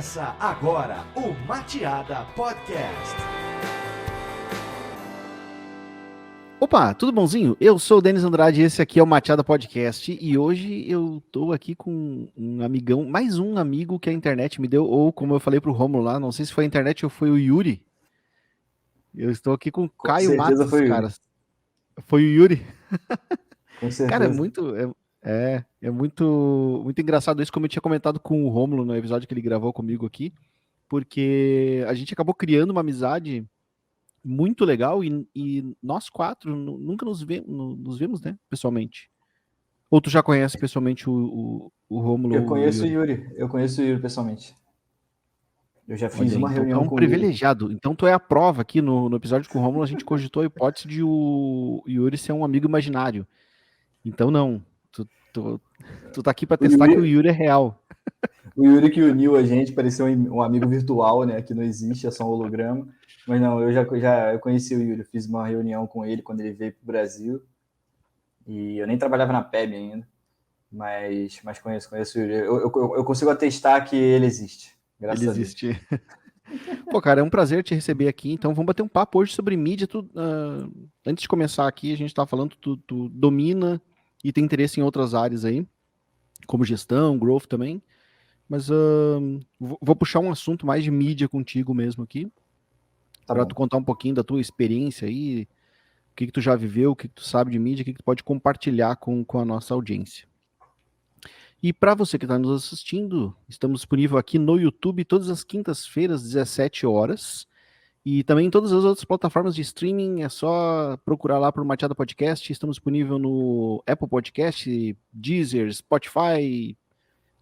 Começa agora o Mateada Podcast. Opa, tudo bonzinho? Eu sou o Denis Andrade e esse aqui é o Mateada Podcast e hoje eu tô aqui com um amigão, mais um amigo que a internet me deu, ou como eu falei pro Romulo lá, não sei se foi a internet ou foi o Yuri. Eu estou aqui com o Com Caio certeza Matos, foi o cara. Yuri. Foi o Yuri? Com Cara, certeza. é muito engraçado isso, como eu tinha comentado com o Romulo no episódio que ele gravou comigo aqui, porque a gente acabou criando uma amizade muito legal e nós quatro nunca nos vemos, né, pessoalmente. Ou tu já conhece pessoalmente o Rômulo Eu ou o conheço o Yuri? Yuri. Eu conheço o Yuri pessoalmente. Eu já fiz Olha, uma então tu é reunião um com ele. privilegiado. Então tu é a prova aqui no episódio com o Rômulo, a gente cogitou a hipótese de o Yuri ser um amigo imaginário. Então não, tu tá aqui pra O testar que o Yuri, Yuri é real. o Yuri que uniu a gente, parecia um amigo virtual, né? Que não existe, é só um holograma. Mas não, eu conheci o Yuri. Fiz uma reunião com ele quando ele veio para o Brasil. E eu nem trabalhava na PEB ainda. Mas conheço o Yuri. Eu consigo atestar que ele existe. Ele Graças a Deus. existe. Pô, cara, é um prazer te receber aqui. Então vamos bater um papo hoje sobre mídia. Antes de começar aqui, a gente tá falando, tu domina e tem interesse em outras áreas aí, como gestão, growth também. Mas vou puxar um assunto mais de mídia contigo mesmo aqui, Tá para tu bom. contar um pouquinho da tua experiência aí, o que tu já viveu, o que tu sabe de mídia, o que tu pode compartilhar com a nossa audiência. E para você que está nos assistindo, estamos disponível aqui no YouTube todas as quintas-feiras, 17 horas. E também em todas as outras plataformas de streaming, é só procurar lá por Mateada Podcast. Estamos disponível no Apple Podcast, Deezer, Spotify,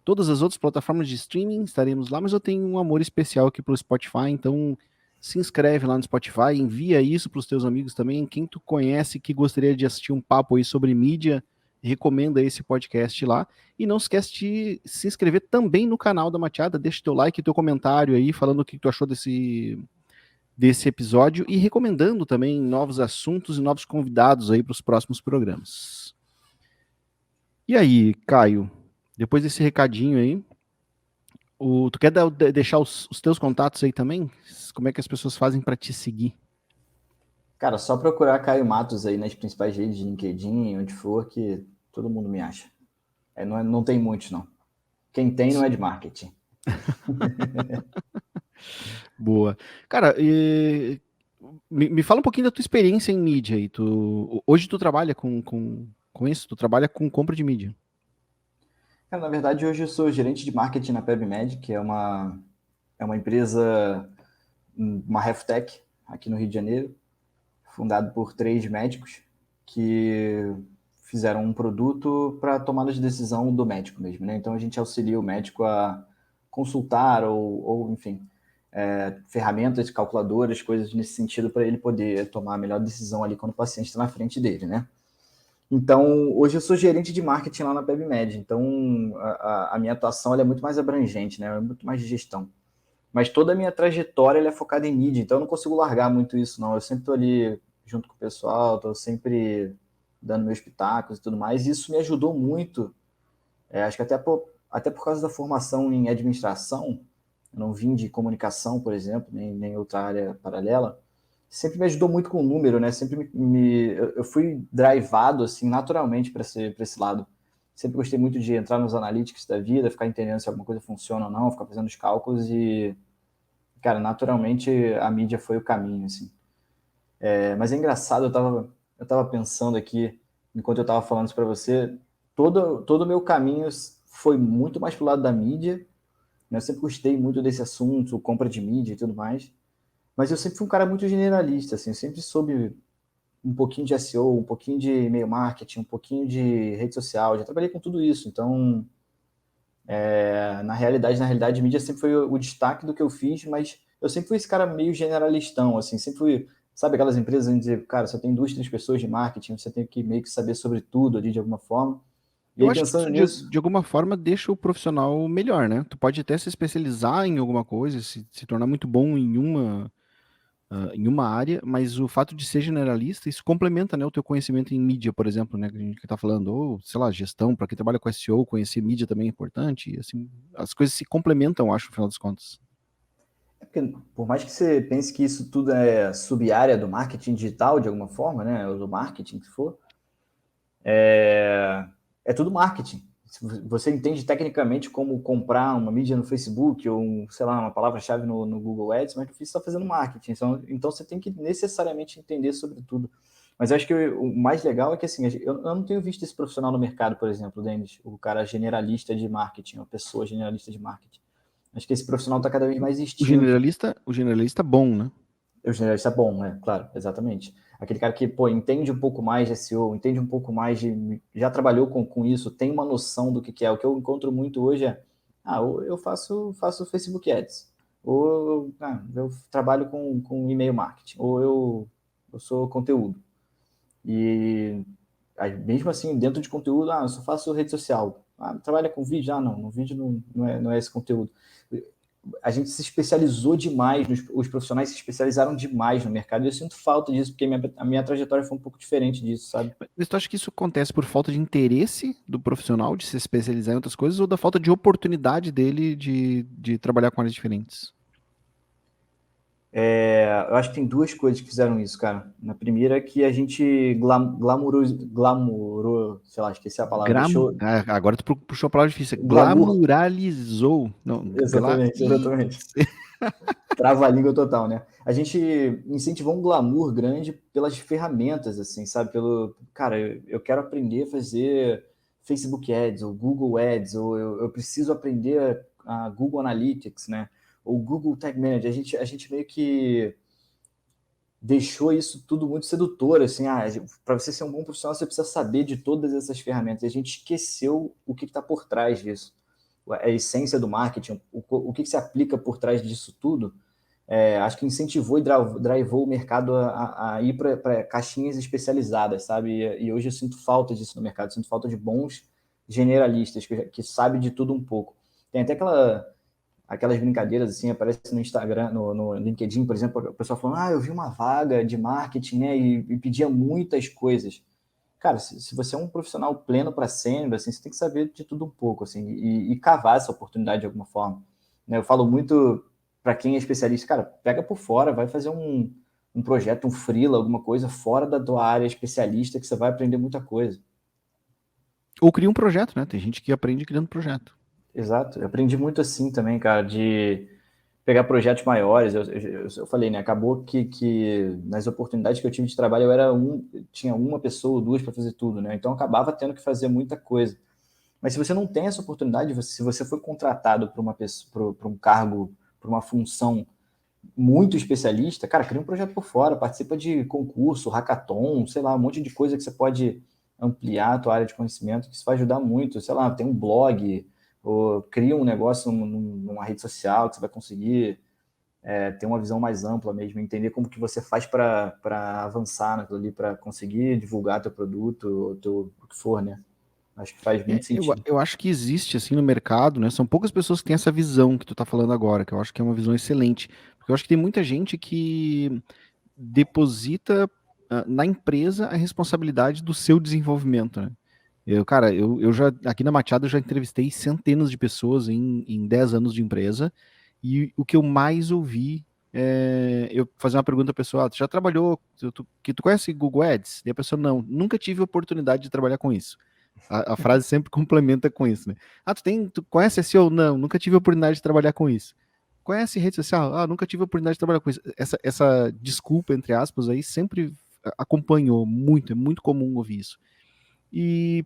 todas as outras plataformas de streaming, estaremos lá, mas eu tenho um amor especial aqui pro Spotify, então se inscreve lá no Spotify, envia isso para os teus amigos também, quem tu conhece que gostaria de assistir um papo aí sobre mídia, recomenda esse podcast lá, e não esquece de se inscrever também no canal da Mateada, deixa teu like, teu comentário aí, falando o que tu achou desse episódio, e recomendando também novos assuntos e novos convidados aí para os próximos programas. E aí, Caio, depois desse recadinho aí, tu quer deixar os teus contatos aí também? Como é que as pessoas fazem para te seguir? Cara, só procurar Caio Matos aí nas principais redes de LinkedIn, onde for, que todo mundo me acha. Não tem muitos, não. Quem tem não é de marketing. Boa. Cara, me fala um pouquinho da tua experiência em mídia aí. Hoje tu trabalha com isso? Tu trabalha com compra de mídia? Cara, na verdade, hoje eu sou gerente de marketing na PebMed, que é uma empresa, uma health tech aqui no Rio de Janeiro, fundado por 3 médicos que fizeram um produto para tomada de decisão do médico mesmo, né? Então a gente auxilia o médico a consultar ou enfim, ferramentas, calculadoras, coisas nesse sentido para ele poder tomar a melhor decisão ali quando o paciente está na frente dele, né? Então, hoje eu sou gerente de marketing lá na PebMed, então a minha atuação ela é muito mais abrangente, né? É muito mais de gestão. Mas toda a minha trajetória ela é focada em mídia, então eu não consigo largar muito isso, não. Eu sempre estou ali junto com o pessoal, estou sempre dando meus pitacos e tudo mais, e isso me ajudou muito, acho que até por causa da formação em administração, eu não vim de comunicação, por exemplo, nem outra área paralela, sempre me ajudou muito com o número, né? Sempre eu fui drivado assim naturalmente para esse lado. Sempre gostei muito de entrar nos analytics da vida, ficar entendendo se alguma coisa funciona ou não, ficar fazendo os cálculos e, cara, naturalmente a mídia foi o caminho, assim. Mas é engraçado, eu tava pensando aqui, enquanto eu tava falando isso para você, todo o meu caminho foi muito mais pro lado da mídia, né? Eu sempre gostei muito desse assunto, compra de mídia e tudo mais. Mas eu sempre fui um cara muito generalista, assim, eu sempre soube um pouquinho de SEO, um pouquinho de e-mail marketing, um pouquinho de rede social, já trabalhei com tudo isso. Então, na realidade, mídia sempre foi o destaque do que eu fiz, mas eu sempre fui esse cara meio generalistão, assim, sempre fui, sabe aquelas empresas onde dizer, cara, só tem 2, 3 pessoas de marketing, você tem que meio que saber sobre tudo ali de alguma forma. E Eu aí, acho que pensando isso nisso, de alguma forma deixa o profissional melhor, né? Tu pode até se especializar em alguma coisa, se tornar muito bom em uma, em uma área, mas o fato de ser generalista, isso complementa, né, o teu conhecimento em mídia, por exemplo, né, que a gente está falando, ou, sei lá, gestão, para quem trabalha com SEO, conhecer mídia também é importante, e, assim, as coisas se complementam, eu acho, no final das contas. Porque, por mais que você pense que isso tudo é sub-área do marketing digital, de alguma forma, né, ou do marketing, que for, é tudo marketing. Se você entende tecnicamente como comprar uma mídia no Facebook ou, sei lá, uma palavra-chave no Google Ads, mas você está fazendo marketing. Então você tem que necessariamente entender sobre tudo. Mas eu acho que o mais legal é que, assim, eu não tenho visto esse profissional no mercado, por exemplo, Denis, o cara generalista de marketing, uma pessoa generalista de marketing. Acho que esse profissional está cada vez mais extinto. O generalista bom, né? O generalista é bom, né? Claro, exatamente. Aquele cara que, pô, entende um pouco mais de SEO, entende um pouco mais de... Já trabalhou com isso, tem uma noção do que é. O que eu encontro muito hoje é... eu faço Facebook Ads. Ou eu trabalho com e-mail marketing. Ou eu sou conteúdo. E aí, mesmo assim, dentro de conteúdo, eu só faço rede social. Trabalha com vídeo? Não, no vídeo não é esse conteúdo. A gente se especializou demais, os profissionais se especializaram demais no mercado, e eu sinto falta disso, porque a minha trajetória foi um pouco diferente disso, sabe? Mas tu acha que isso acontece por falta de interesse do profissional de se especializar em outras coisas ou da falta de oportunidade dele de trabalhar com áreas diferentes? Eu acho que tem duas coisas que fizeram isso, cara. Na primeira é que a gente glamourou, sei lá, esqueci a palavra, deixou Agora tu puxou a palavra difícil. glamour. Glamuralizou. Não, Exatamente. Trava-língua total, né? A gente incentivou um glamour grande pelas ferramentas, assim, sabe? Cara, eu quero aprender a fazer Facebook Ads, ou Google Ads, ou eu preciso aprender a Google Analytics, né? Ou Google Tag Manager. A gente meio que deixou isso tudo muito sedutor, assim, para você ser um bom profissional, você precisa saber de todas essas ferramentas. A gente esqueceu o que está por trás disso, a essência do marketing, o que se aplica por trás disso tudo. Acho que incentivou e drivou o mercado a ir para caixinhas especializadas, sabe? E hoje eu sinto falta disso no mercado, sinto falta de bons generalistas que sabem de tudo um pouco. Tem até aquelas brincadeiras assim, aparece no Instagram, no LinkedIn, por exemplo, o pessoal falando, eu vi uma vaga de marketing, né, e pedia muitas coisas. Cara, se você é um profissional pleno para sênior, assim, você tem que saber de tudo um pouco, assim, e cavar essa oportunidade de alguma forma. Né? Eu falo muito para quem é especialista, cara, pega por fora, vai fazer um projeto, um freela, alguma coisa fora da tua área especialista que você vai aprender muita coisa. Ou cria um projeto, né? Tem gente que aprende criando projeto. Exato. Eu aprendi muito assim também, cara, de pegar projetos maiores. Eu falei, né? Acabou que nas oportunidades que eu tive de trabalho, tinha uma pessoa ou duas para fazer tudo, né? Então eu acabava tendo que fazer muita coisa. Mas se você não tem essa oportunidade, se você foi contratado para uma pessoa, para um cargo, para uma função muito especialista, cara, cria um projeto por fora, participa de concurso, hackathon, sei lá, um monte de coisa que você pode ampliar a tua área de conhecimento, que isso vai ajudar muito. Sei lá, tem um blog, ou cria um negócio numa rede social que você vai conseguir ter uma visão mais ampla mesmo, entender como que você faz para avançar naquilo ali, para conseguir divulgar teu produto, o que for, né? Acho que faz muito sentido. Eu acho que existe, assim, no mercado, né? São poucas pessoas que têm essa visão que tu tá falando agora, que eu acho que é uma visão excelente. Porque eu acho que tem muita gente que deposita na empresa a responsabilidade do seu desenvolvimento, né? Cara, eu já, aqui na Machado, eu já entrevistei centenas de pessoas em 10 anos de empresa, e o que eu mais ouvi eu fazer uma pergunta pessoal, tu já trabalhou, tu conhece Google Ads? E a pessoa, não, nunca tive oportunidade de trabalhar com isso. A frase sempre complementa com isso, né? Tu conhece SEO? Não, nunca tive oportunidade de trabalhar com isso. Conhece rede social? Nunca tive oportunidade de trabalhar com isso. Essa desculpa, entre aspas, aí sempre acompanhou muito, é muito comum ouvir isso. E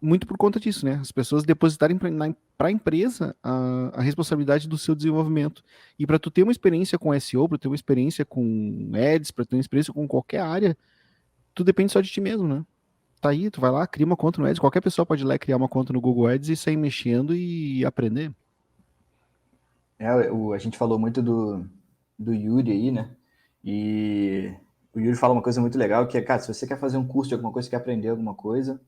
muito por conta disso, né? As pessoas depositarem para a empresa a responsabilidade do seu desenvolvimento. E para tu ter uma experiência com SEO, para ter uma experiência com ads, para ter uma experiência com qualquer área, tu depende só de ti mesmo, né? Tá aí, tu vai lá, cria uma conta no Ads, qualquer pessoa pode ir lá criar uma conta no Google Ads e sair mexendo e aprender. A gente falou muito do Yuri aí, né? E o Yuri fala uma coisa muito legal, que é, cara, se você quer fazer um curso de alguma coisa, quer aprender alguma coisa,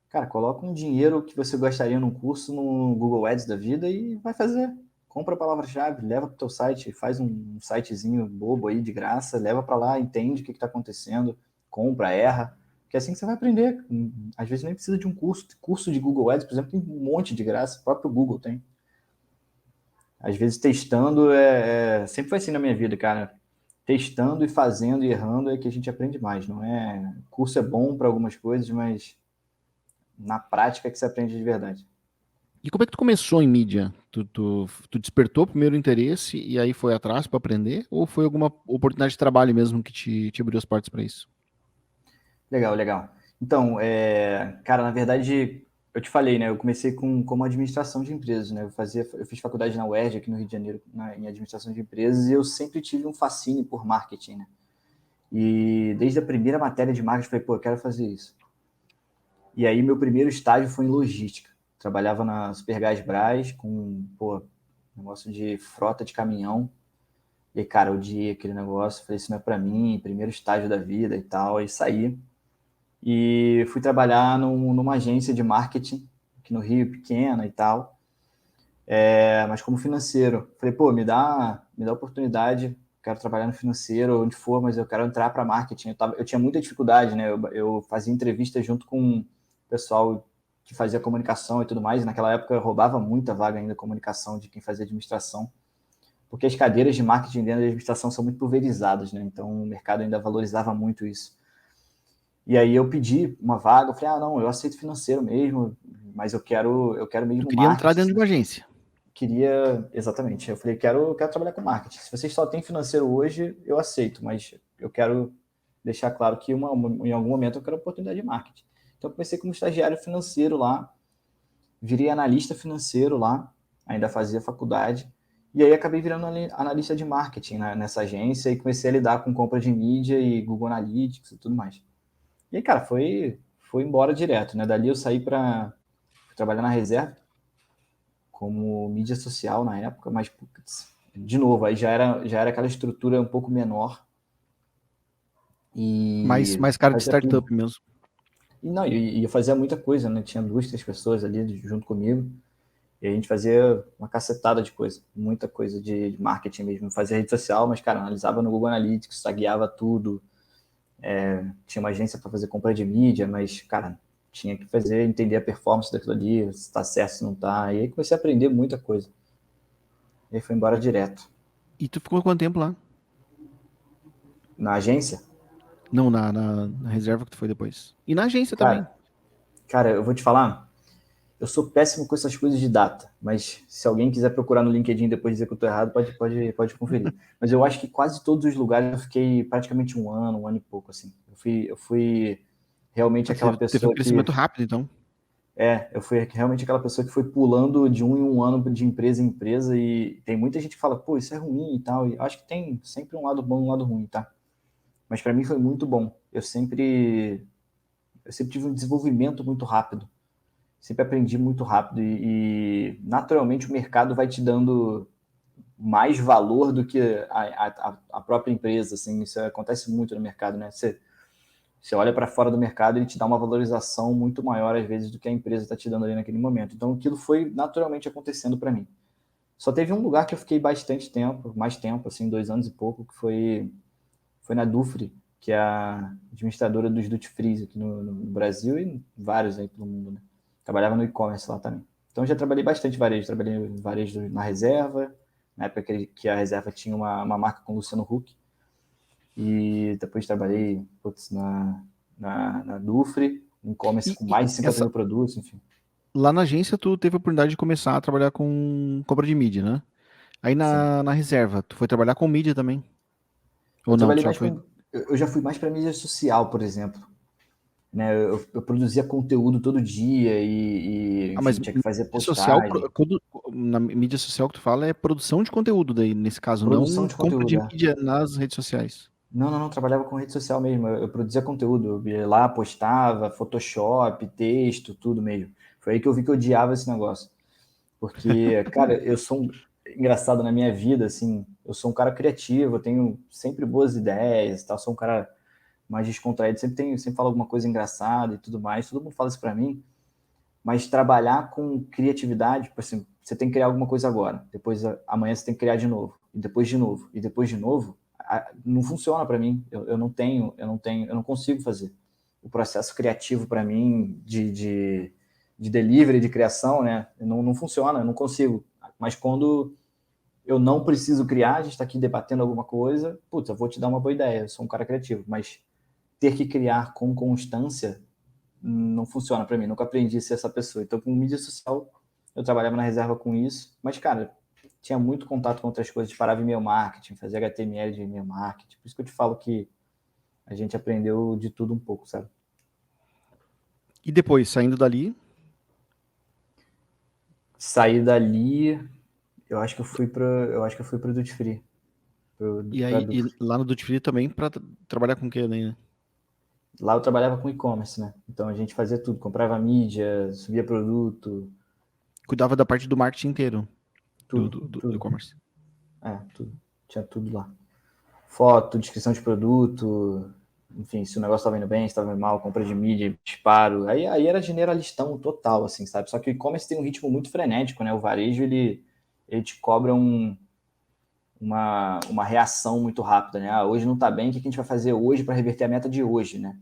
cara, coloca um dinheiro que você gastaria num curso no Google Ads da vida e vai fazer. compra a palavra-chave, leva para o teu site, faz um sitezinho bobo aí de graça, leva para lá, entende o que está acontecendo, compra, erra, que é assim que você vai aprender. Às vezes nem precisa de um curso de Google Ads, por exemplo, tem um monte de graça, o próprio Google tem. Às vezes testando sempre foi assim na minha vida, cara. Testando e fazendo e errando é que a gente aprende mais, não é? Curso é bom para algumas coisas, mas na prática é que você aprende de verdade. E como é que tu começou em mídia? Tu despertou primeiro o interesse e aí foi atrás para aprender? Ou foi alguma oportunidade de trabalho mesmo que te abriu as portas para isso? Legal, legal. Então, cara, na verdade, eu te falei, né? Eu comecei como administração de empresas, né? Eu fiz faculdade na UERJ, aqui no Rio de Janeiro, em administração de empresas, e eu sempre tive um fascínio por marketing, né? E desde a primeira matéria de marketing, eu falei, pô, eu quero fazer isso. E aí, meu primeiro estágio foi em logística. Trabalhava na Supergás Brás, com, pô, negócio de frota de caminhão. E aí, cara, eu odiei aquele negócio, falei, isso não é pra mim, primeiro estágio da vida e tal, aí saí. E fui trabalhar numa agência de marketing, aqui no Rio, pequena e tal, mas como financeiro. Falei, pô, me dá oportunidade, quero trabalhar no financeiro, onde for, mas eu quero entrar para marketing. Eu tinha muita dificuldade, né? Eu fazia entrevista junto com o pessoal que fazia comunicação e tudo mais, e naquela época eu roubava muita vaga ainda comunicação de quem fazia administração, porque as cadeiras de marketing dentro da administração são muito pulverizadas, né? Então o mercado ainda valorizava muito isso. E aí eu pedi uma vaga, eu falei, não, eu aceito financeiro mesmo, mas eu quero Tu mesmo queria entrar dentro marketing. de uma agência. Exatamente. Eu falei, quero trabalhar com marketing. Se vocês só têm financeiro hoje, eu aceito, mas eu quero deixar claro que em algum momento eu quero oportunidade de marketing. Então eu comecei como estagiário financeiro lá, virei analista financeiro lá, ainda fazia faculdade, e aí acabei virando analista de marketing, né, nessa agência e comecei a lidar com compra de mídia e Google Analytics e tudo mais. E aí, cara, foi embora direto, né? Dali eu saí para trabalhar na reserva, como mídia social na época, mas, putz, de novo, aí já era aquela estrutura um pouco menor e Mais cara de fazia tudo. startup mesmo. E não, eu fazia muita coisa, né? Tinha 2, 3 pessoas ali junto comigo, e a gente fazia uma cacetada de coisa, muita coisa de marketing mesmo. Fazia rede social, mas, cara, analisava no Google Analytics, tagueava tudo, tinha uma agência para fazer compra de mídia, mas, cara, tinha que entender a performance daquilo ali, se está certo, se não está. E aí comecei a aprender muita coisa. E aí foi embora direto. E tu ficou quanto tempo lá? Na agência, Não, na reserva que tu foi depois. E na agência também. cara, eu vou te falar, eu sou péssimo com essas coisas de data, mas se alguém quiser procurar no LinkedIn e depois dizer que eu estou errado, pode conferir. Mas eu acho que quase todos os lugares eu fiquei praticamente um ano e pouco, assim. Eu fui realmente Ah, aquela teve um pessoa que crescimento rápido, então. Eu fui realmente aquela pessoa que foi pulando de um em um ano de empresa em empresa e tem muita gente que fala, pô, isso é ruim e tal. E eu acho que tem sempre um lado bom e um lado ruim, tá? Mas para mim foi muito bom. Eu sempre tive um desenvolvimento muito rápido. Sempre aprendi muito rápido e naturalmente o mercado vai te dando mais valor do que a própria empresa, assim. Isso acontece muito no mercado, né? Você olha para fora do mercado e ele te dá uma valorização muito maior, às vezes, do que a empresa está te dando ali naquele momento. Então, aquilo foi naturalmente acontecendo para mim. Só teve um lugar que eu fiquei bastante tempo, mais tempo, assim, 2 anos e pouco, que foi na Dufry, que é a administradora dos duty free aqui no Brasil e vários aí pelo mundo, né? Trabalhava no e-commerce lá também. Então, já trabalhei bastante varejo. Trabalhei em varejo na reserva, na época que a reserva tinha uma marca com o Luciano Huck. E depois trabalhei na Dufry, em e-commerce com E mais de 50 essa, mil produtos, enfim. lá na agência tu teve a oportunidade de começar a trabalhar com compra de mídia, né? Aí Sim. na reserva, tu foi trabalhar com mídia também? Eu Ou não, tu trabalhei já mais foi? com. Eu já fui mais para mídia social, por exemplo. Né? Eu produzia conteúdo todo dia Ah, mas enfim, tinha que mídia fazer social, postagem, na mídia social que tu fala é produção de conteúdo daí, nesse caso, produção não de compra conteúdo. de É. mídia nas redes sociais. Não, não, não, trabalhava com rede social mesmo. Eu produzia conteúdo. Eu ia lá, postava, Photoshop, texto, tudo mesmo. Foi aí que eu vi que eu odiava esse negócio. Porque, cara, engraçado na minha vida, assim, eu sou um cara criativo, eu tenho sempre boas ideias, tal, sou um cara mais descontraído, sempre falo alguma coisa engraçada e tudo mais, todo mundo fala isso pra mim, mas trabalhar com criatividade, tipo assim, você tem que criar alguma coisa agora, depois amanhã você tem que criar de novo, e depois de novo, e depois de novo, não funciona para mim. Eu não consigo fazer. O processo criativo para mim de delivery, de criação, né, não funciona, eu não consigo. Mas quando eu não preciso criar, a gente está aqui debatendo alguma coisa, putz, eu vou te dar uma boa ideia, eu sou um cara criativo, mas ter que criar com constância não funciona para mim, nunca aprendi a ser essa pessoa. Então, com mídia social, eu trabalhava na reserva com isso, mas, cara, tinha muito contato com outras coisas, parava e-mail marketing, fazia HTML de e-mail marketing, por isso que eu te falo que a gente aprendeu de tudo um pouco, sabe? E depois, saindo dali, Saí dali, eu acho que eu fui para Duty Free. e aí e lá no Duty Free também para trabalhar com o quê, né? Lá eu trabalhava com e-commerce, né? Então a gente fazia tudo, comprava mídia, subia produto, Cuidava da parte do marketing inteiro tudo, do tudo. e-commerce. Tudo. Tinha tudo lá. Foto, descrição de produto, enfim, se o negócio estava indo bem, se estava indo mal, compra de mídia, disparo. Aí era generalistão total, assim, sabe? Só que o e-commerce tem um ritmo muito frenético, né? O varejo, ele te cobra uma reação muito rápida, né? Hoje não está bem, o que a gente vai fazer hoje para reverter a meta de hoje, né?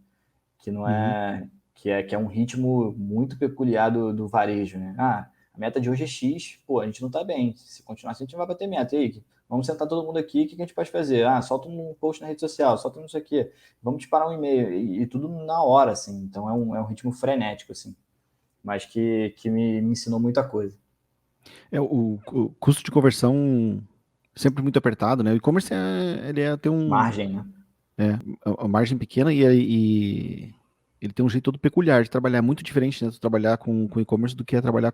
Que não é, que é um ritmo muito peculiar do varejo, né? A meta de hoje é X, pô, a gente não está bem. Se continuar assim, a gente não vai bater meta. E aí, vamos sentar todo mundo aqui, o que a gente pode fazer? Solta um post na rede social, solta não sei o quê, vamos disparar um e-mail, e tudo na hora, assim. Então é um ritmo frenético, assim, mas que me ensinou muita coisa. O custo de conversão sempre muito apertado, né? O e-commerce ele tem Margem, né? a margem pequena e ele tem um jeito todo peculiar de trabalhar, muito diferente, né? De trabalhar com e-commerce do que é trabalhar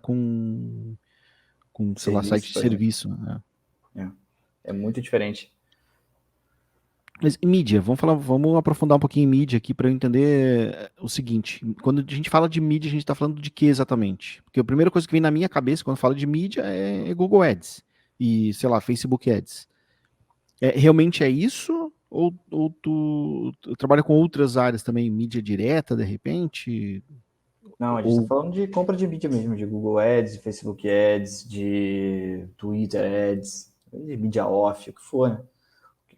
sei lá, site Serviço, de por exemplo. serviço, né? É muito diferente. Mas e mídia, vamos aprofundar um pouquinho em mídia aqui para eu entender o seguinte. Quando a gente fala de mídia, a gente está falando de quê exatamente? Porque a primeira coisa que vem na minha cabeça quando falo de mídia é Google Ads e, sei lá, Facebook Ads. Realmente é isso? Ou tu trabalha com outras áreas também, mídia direta, de repente? Não, a gente está Ou falando de compra de mídia mesmo, de Google Ads, de Facebook Ads, de Twitter Ads, de mídia off, o que for, né?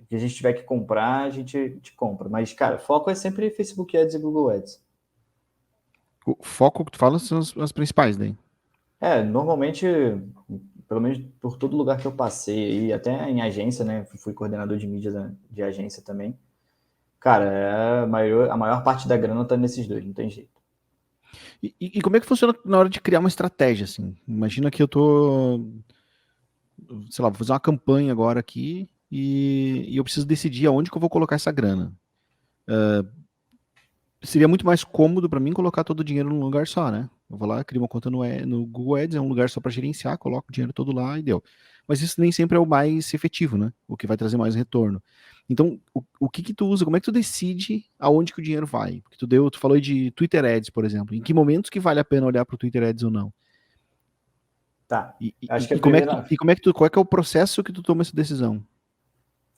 O que a gente tiver que comprar, a gente compra. Mas, cara, foco é sempre Facebook Ads e Google Ads. o foco que tu fala são as principais, daí. Normalmente, pelo menos por todo lugar que eu passei, e até em agência, né? Fui coordenador de mídia de agência também. Cara, a maior parte da grana tá nesses dois, não tem jeito. E como é que funciona na hora de criar uma estratégia, assim? Imagina que eu tô, sei lá, vou fazer uma campanha agora aqui e eu preciso decidir aonde que eu vou colocar essa grana. Seria muito mais cômodo para mim colocar todo o dinheiro num lugar só, né? Eu vou lá, crio uma conta no Google Ads, é um lugar só para gerenciar, coloco o dinheiro todo lá e deu. Mas isso nem sempre é o mais efetivo, né? O que vai trazer mais retorno. Então, o que tu usa? Como é que tu decide aonde que o dinheiro vai? Porque tu falou aí de Twitter Ads, por exemplo. Em que momentos que vale a pena olhar para o Twitter Ads ou não? Tá. E, e- Acho que a e como é que primeira. qual é que é o processo que tu toma essa decisão?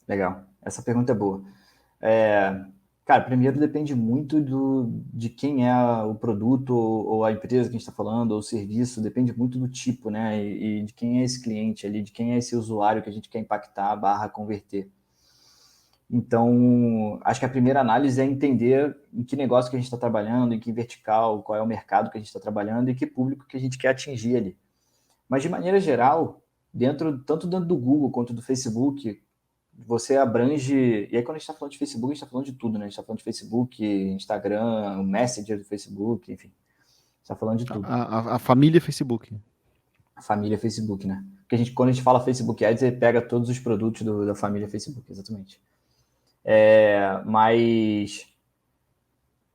Legal. Essa pergunta é boa. Cara, primeiro depende muito de quem é o produto ou a empresa que a gente está falando, ou o serviço, depende muito do tipo, né? E de quem é esse cliente ali, de quem é esse usuário que a gente quer impactar, barra converter. Então, acho que a primeira análise é entender em que negócio que a gente está trabalhando, em que vertical, qual é o mercado que a gente está trabalhando e que público que a gente quer atingir ali. Mas, de maneira geral, tanto dentro do Google quanto do Facebook, você abrange. E aí, quando a gente está falando de Facebook, a gente está falando de tudo, né? A gente está falando de Facebook, Instagram, o Messenger do Facebook, enfim. A gente está falando de tudo. A família Facebook. A família Facebook, né? Porque quando a gente fala Facebook Ads, ele pega todos os produtos da família Facebook, exatamente. Mas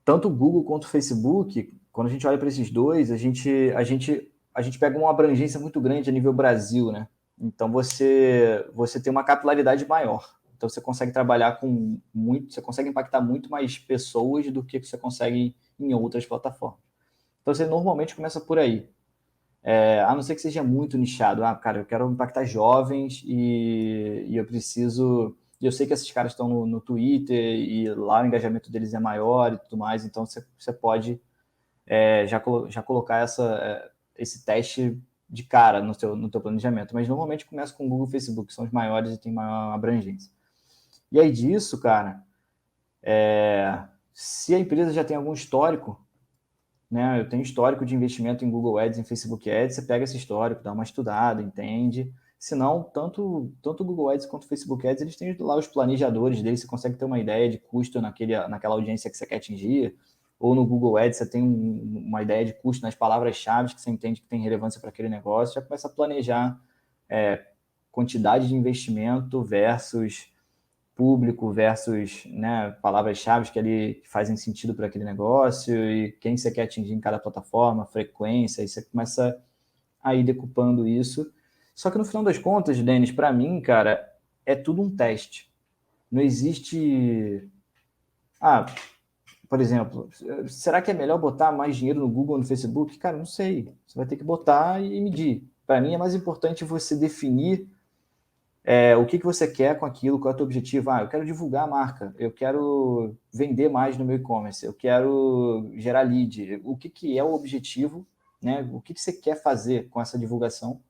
tanto o Google quanto o Facebook, quando a gente olha para esses dois, a gente pega uma abrangência muito grande a nível Brasil, né? Então você tem uma capilaridade maior. Então você consegue trabalhar você consegue impactar muito mais pessoas do que você consegue em outras plataformas. Então você normalmente começa por aí. A não ser que seja muito nichado. Cara, eu quero impactar jovens e eu preciso. E eu sei que esses caras estão no Twitter e lá o engajamento deles é maior e tudo mais, então você pode já colocar esse teste de cara no teu planejamento, mas normalmente começa com o Google e Facebook, que são os maiores e tem maior abrangência. E aí disso, cara, se a empresa já tem algum histórico, né, eu tenho histórico de investimento em Google Ads, em Facebook Ads, você pega esse histórico, dá uma estudada, entende. Se não, tanto o Google Ads quanto o Facebook Ads, eles têm lá os planejadores deles, você consegue ter uma ideia de custo naquela audiência que você quer atingir, ou no Google Ads você tem uma ideia de custo nas palavras-chave que você entende que tem relevância para aquele negócio, já começa a planejar quantidade de investimento versus público versus, né, palavras-chave que ali fazem sentido para aquele negócio e quem você quer atingir em cada plataforma, frequência, e você começa a ir decupando isso. Só que no final das contas, Denis, para mim, cara, é tudo um teste. Não existe... por exemplo, será que é melhor botar mais dinheiro no Google ou no Facebook? Cara, não sei. Você vai ter que botar e medir. Para mim é mais importante você definir o que você quer com aquilo, qual é o teu objetivo. Eu quero divulgar a marca, eu quero vender mais no meu e-commerce, eu quero gerar lead. O que é o objetivo, né? O que você quer fazer com essa divulgação?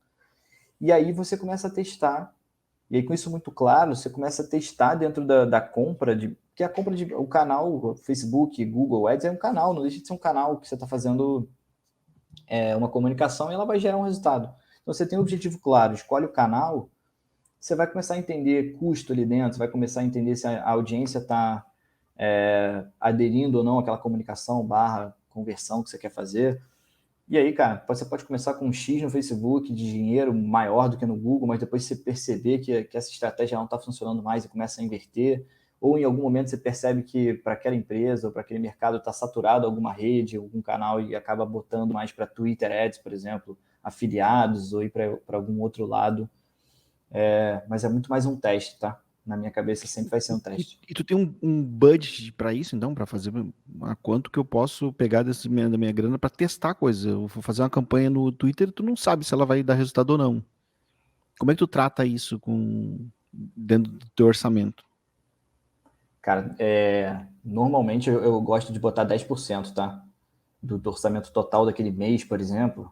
E aí você começa a testar. E aí, com isso muito claro, você começa a testar dentro da compra, que a compra o canal Facebook, Google Ads é um canal, não deixa de ser um canal que você está fazendo uma comunicação e ela vai gerar um resultado. Então, você tem um objetivo claro, escolhe o canal, você vai começar a entender custo ali dentro, vai começar a entender se a audiência está aderindo ou não àquela comunicação / conversão que você quer fazer. E aí, cara, você pode começar com um X no Facebook de dinheiro maior do que no Google, mas depois você perceber que essa estratégia não está funcionando mais e começa a inverter. Ou em algum momento você percebe que para aquela empresa ou para aquele mercado está saturado alguma rede, algum canal e acaba botando mais para Twitter Ads, por exemplo, afiliados ou ir para algum outro lado. Mas é muito mais um teste, tá? Na minha cabeça sempre vai ser um teste. E tu tem um budget para isso, então, para fazer a quanto que eu posso pegar da minha grana para testar coisas? Eu vou fazer uma campanha no Twitter, tu não sabe se ela vai dar resultado ou não. Como é que tu trata isso dentro do teu orçamento? Cara, normalmente eu gosto de botar 10%, tá? Do orçamento total daquele mês, por exemplo.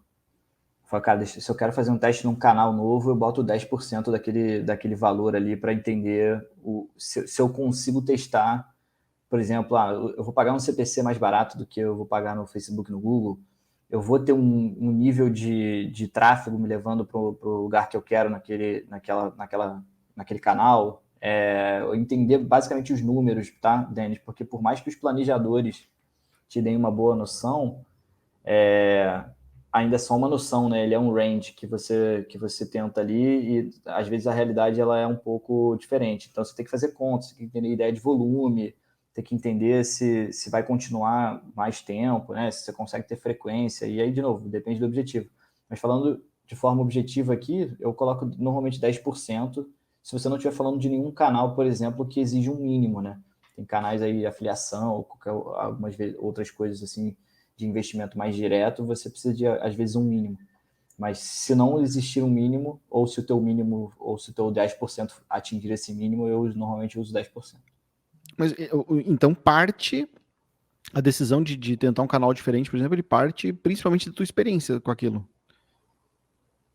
Fala, cara, se eu quero fazer um teste num canal novo, eu boto 10% daquele valor ali para entender se eu consigo testar. Por exemplo, eu vou pagar um CPC mais barato do que eu vou pagar no Facebook, no Google. Eu vou ter um nível de tráfego me levando para o lugar que eu quero naquele canal. Eu entender basicamente os números, tá, Denis? Porque por mais que os planejadores te deem uma boa noção, ainda é só uma noção, né? Ele é um range que você tenta ali e às vezes a realidade ela é um pouco diferente. Então você tem que fazer contas, você tem que ter ideia de volume, tem que entender se vai continuar mais tempo, né? Se você consegue ter frequência. E aí, de novo, depende do objetivo. Mas falando de forma objetiva aqui, eu coloco normalmente 10%, se você não estiver falando de nenhum canal, por exemplo, que exige um mínimo, né? Tem canais aí, afiliação, ou algumas outras coisas assim, de investimento mais direto, você precisa de, às vezes, um mínimo. Mas se não existir um mínimo, ou se o teu mínimo, ou se o teu 10% atingir esse mínimo, eu normalmente uso 10%. Mas então a decisão de tentar um canal diferente, por exemplo, ele parte principalmente da tua experiência com aquilo.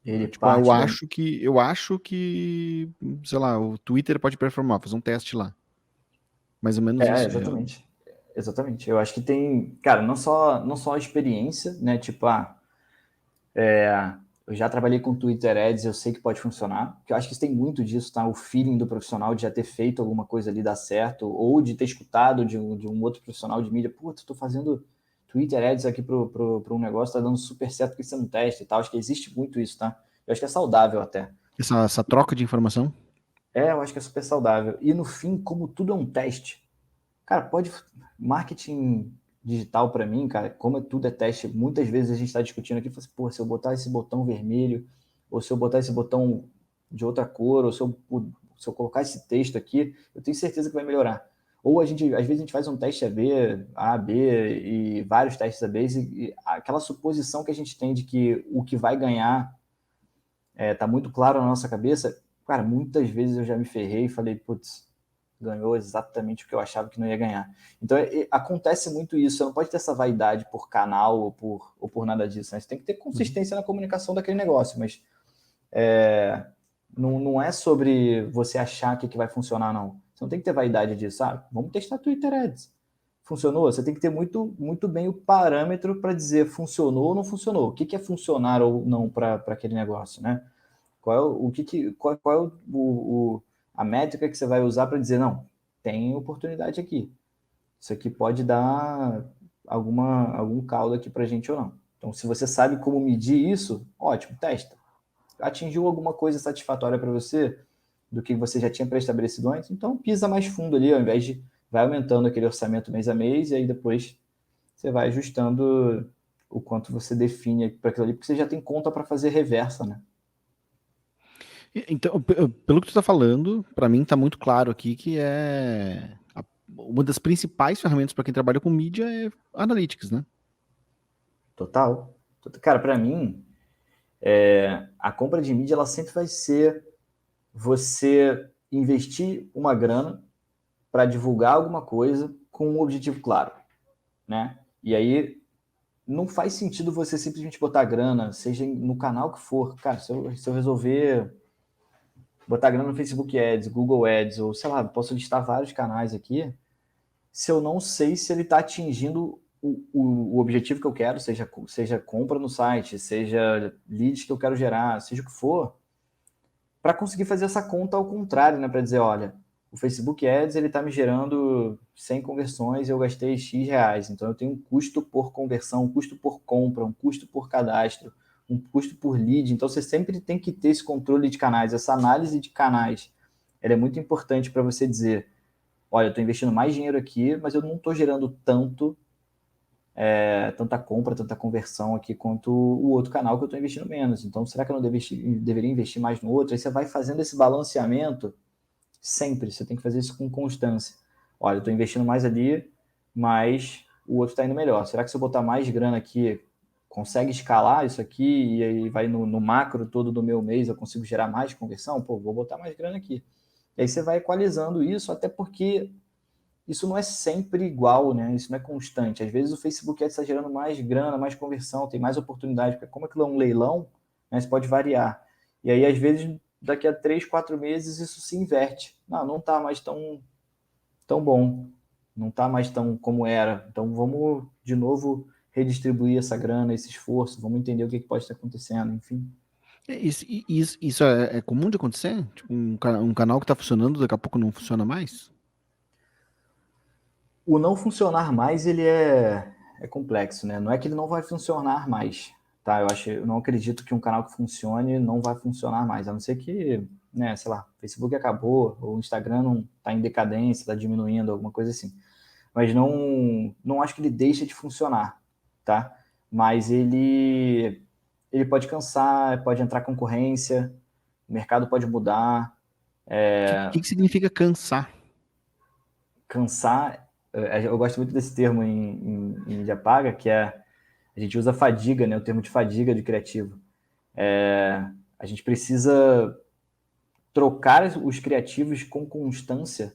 Eu acho que, sei lá, o Twitter pode performar, fazer um teste lá. Mais ou menos isso. Exatamente. Exatamente. Eu acho que tem, cara, não só a experiência, né? Tipo, eu já trabalhei com Twitter Ads, eu sei que pode funcionar, porque eu acho que tem muito disso, tá? O feeling do profissional de já ter feito alguma coisa ali dar certo, ou de ter escutado de um outro profissional de mídia, putz, tô fazendo Twitter Ads aqui para um negócio, tá dando super certo, porque você não testa e tal. Acho que existe muito isso, tá? Eu acho que é saudável até. Essa troca de informação? Eu acho que é super saudável. E no fim, como tudo é um teste, cara, marketing digital para mim, cara, como tudo é teste, muitas vezes a gente está discutindo aqui, assim, pô, se eu botar esse botão vermelho, ou se eu botar esse botão de outra cor, ou se eu colocar esse texto aqui, eu tenho certeza que vai melhorar. Ou às vezes a gente faz um teste A, B e vários testes A, B, e aquela suposição que a gente tem de que o que vai ganhar tá muito claro na nossa cabeça, cara, muitas vezes eu já me ferrei e falei, putz, ganhou exatamente o que eu achava que não ia ganhar. Então, acontece muito isso. Você não pode ter essa vaidade por canal ou por nada disso, né? Você tem que ter consistência na comunicação daquele negócio, mas não é sobre você achar que vai funcionar, não. Você não tem que ter vaidade disso, sabe? Vamos testar Twitter Ads. Funcionou? Você tem que ter muito, muito bem o parâmetro para dizer funcionou ou não funcionou. O que é funcionar ou não para aquele negócio, né? Qual é a métrica que você vai usar para dizer, não, tem oportunidade aqui. Isso aqui pode dar algum caldo aqui para a gente ou não. Então, se você sabe como medir isso, ótimo, testa. Atingiu alguma coisa satisfatória para você do que você já tinha pré-estabelecido antes? Então, pisa mais fundo ali, ao invés de vai aumentando aquele orçamento mês a mês, e aí depois você vai ajustando o quanto você define para aquilo ali, porque você já tem conta para fazer reversa, né? Então, pelo que tu está falando, para mim está muito claro aqui que uma das principais ferramentas para quem trabalha com mídia é Analytics, né? Total. Cara, para mim, a compra de mídia ela sempre vai ser você investir uma grana para divulgar alguma coisa com um objetivo claro, né? E aí não faz sentido você simplesmente botar grana, seja no canal que for. Cara, se eu resolver botar grana no Facebook Ads, Google Ads, ou sei lá, posso listar vários canais aqui, se eu não sei se ele está atingindo o objetivo que eu quero, seja compra no site, seja leads que eu quero gerar, seja o que for, para conseguir fazer essa conta ao contrário, né? Para dizer, olha, o Facebook Ads ele está me gerando 100 conversões e eu gastei X reais. Então eu tenho um custo por conversão, um custo por compra, um custo por cadastro, um custo por lead. Então você sempre tem que ter esse controle de canais, essa análise de canais. Ela é muito importante para você dizer, olha, eu estou investindo mais dinheiro aqui, mas eu não estou gerando tanta compra, tanta conversão aqui quanto o outro canal que eu estou investindo menos. Então, será que eu não deveria investir mais no outro? Aí você vai fazendo esse balanceamento sempre. Você tem que fazer isso com constância. Olha, eu estou investindo mais ali, mas o outro está indo melhor. Será que se eu botar mais grana aqui, consegue escalar isso aqui e aí vai no macro todo do meu mês, eu consigo gerar mais conversão? Pô, vou botar mais grana aqui. E aí você vai equalizando isso, até porque isso não é sempre igual, né? Isso não é constante. Às vezes o Facebook está gerando mais grana, mais conversão, tem mais oportunidade, porque como aquilo é um leilão, né, isso pode variar. E aí, às vezes, daqui a 3, 4 meses, isso se inverte. Não está mais tão bom, não está mais tão como era. Então, vamos, de novo, redistribuir essa grana, esse esforço, vamos entender o que pode estar acontecendo, enfim. Isso é comum de acontecer? Tipo, um canal que está funcionando, daqui a pouco não funciona mais? O não funcionar mais, ele é complexo, né? Não é que ele não vai funcionar mais, tá? Eu não acredito que um canal que funcione não vai funcionar mais, a não ser que, né, sei lá, o Facebook acabou, ou o Instagram não tá em decadência, tá diminuindo, alguma coisa assim. Mas não acho que ele deixa de funcionar, tá? Mas ele pode cansar, pode entrar concorrência, o mercado pode mudar. O que significa cansar? Cansar, eu gosto muito desse termo em mídia paga, que é, a gente usa fadiga, né, o termo de fadiga de criativo. A gente precisa trocar os criativos com constância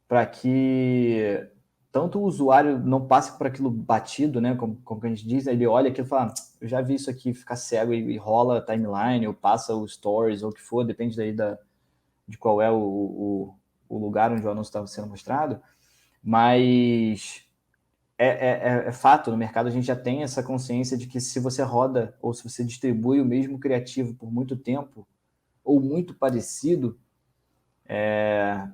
para que tanto o usuário não passe por aquilo batido, né, como a gente diz, ele olha aquilo e fala, eu já vi isso aqui ficar cego e rola a timeline, ou passa o stories, ou o que for, depende daí de qual é o lugar onde o anúncio está sendo mostrado. Mas é fato, no mercado a gente já tem essa consciência de que se você roda ou se você distribui o mesmo criativo por muito tempo, ou muito parecido,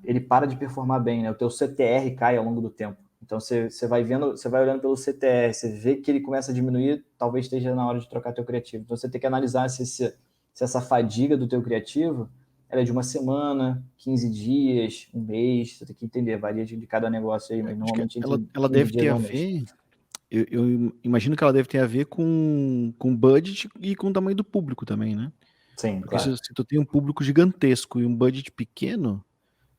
ele para de performar bem, né? O teu CTR cai ao longo do tempo. Então você vai vendo, você vai olhando pelo CTR, você vê que ele começa a diminuir, talvez esteja na hora de trocar teu criativo. Então você tem que analisar se essa fadiga do teu criativo ela é de uma semana, 15 dias, um mês, você tem que entender, varia de cada negócio aí, mas Acho que normalmente ela, entre ela 15 deve ter dias a a um mês. ver. Eu imagino que ela deve ter a ver com budget e com o tamanho do público também, né? Sim, Porque se, claro. se tu tem um público gigantesco e um budget pequeno,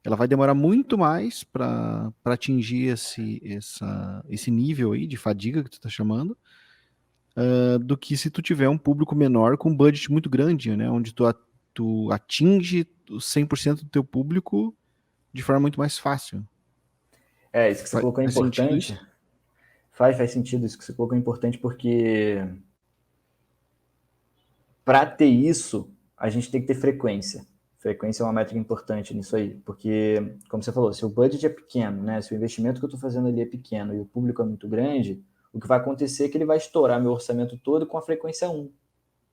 ela vai demorar muito mais para atingir esse nível aí de fadiga que tu tá chamando, do que se tu tiver um público menor com um budget muito grande, né? Onde tu atinge os 100% do teu público de forma muito mais fácil. Isso que você colocou é Faz sentido importante. isso? Faz sentido isso que você colocou é importante, porque para ter isso, a gente tem que ter frequência. Frequência é uma métrica importante nisso aí, porque, como você falou, se o budget é pequeno, né, se o investimento que eu estou fazendo ali é pequeno e o público é muito grande, o que vai acontecer é que ele vai estourar meu orçamento todo com a frequência um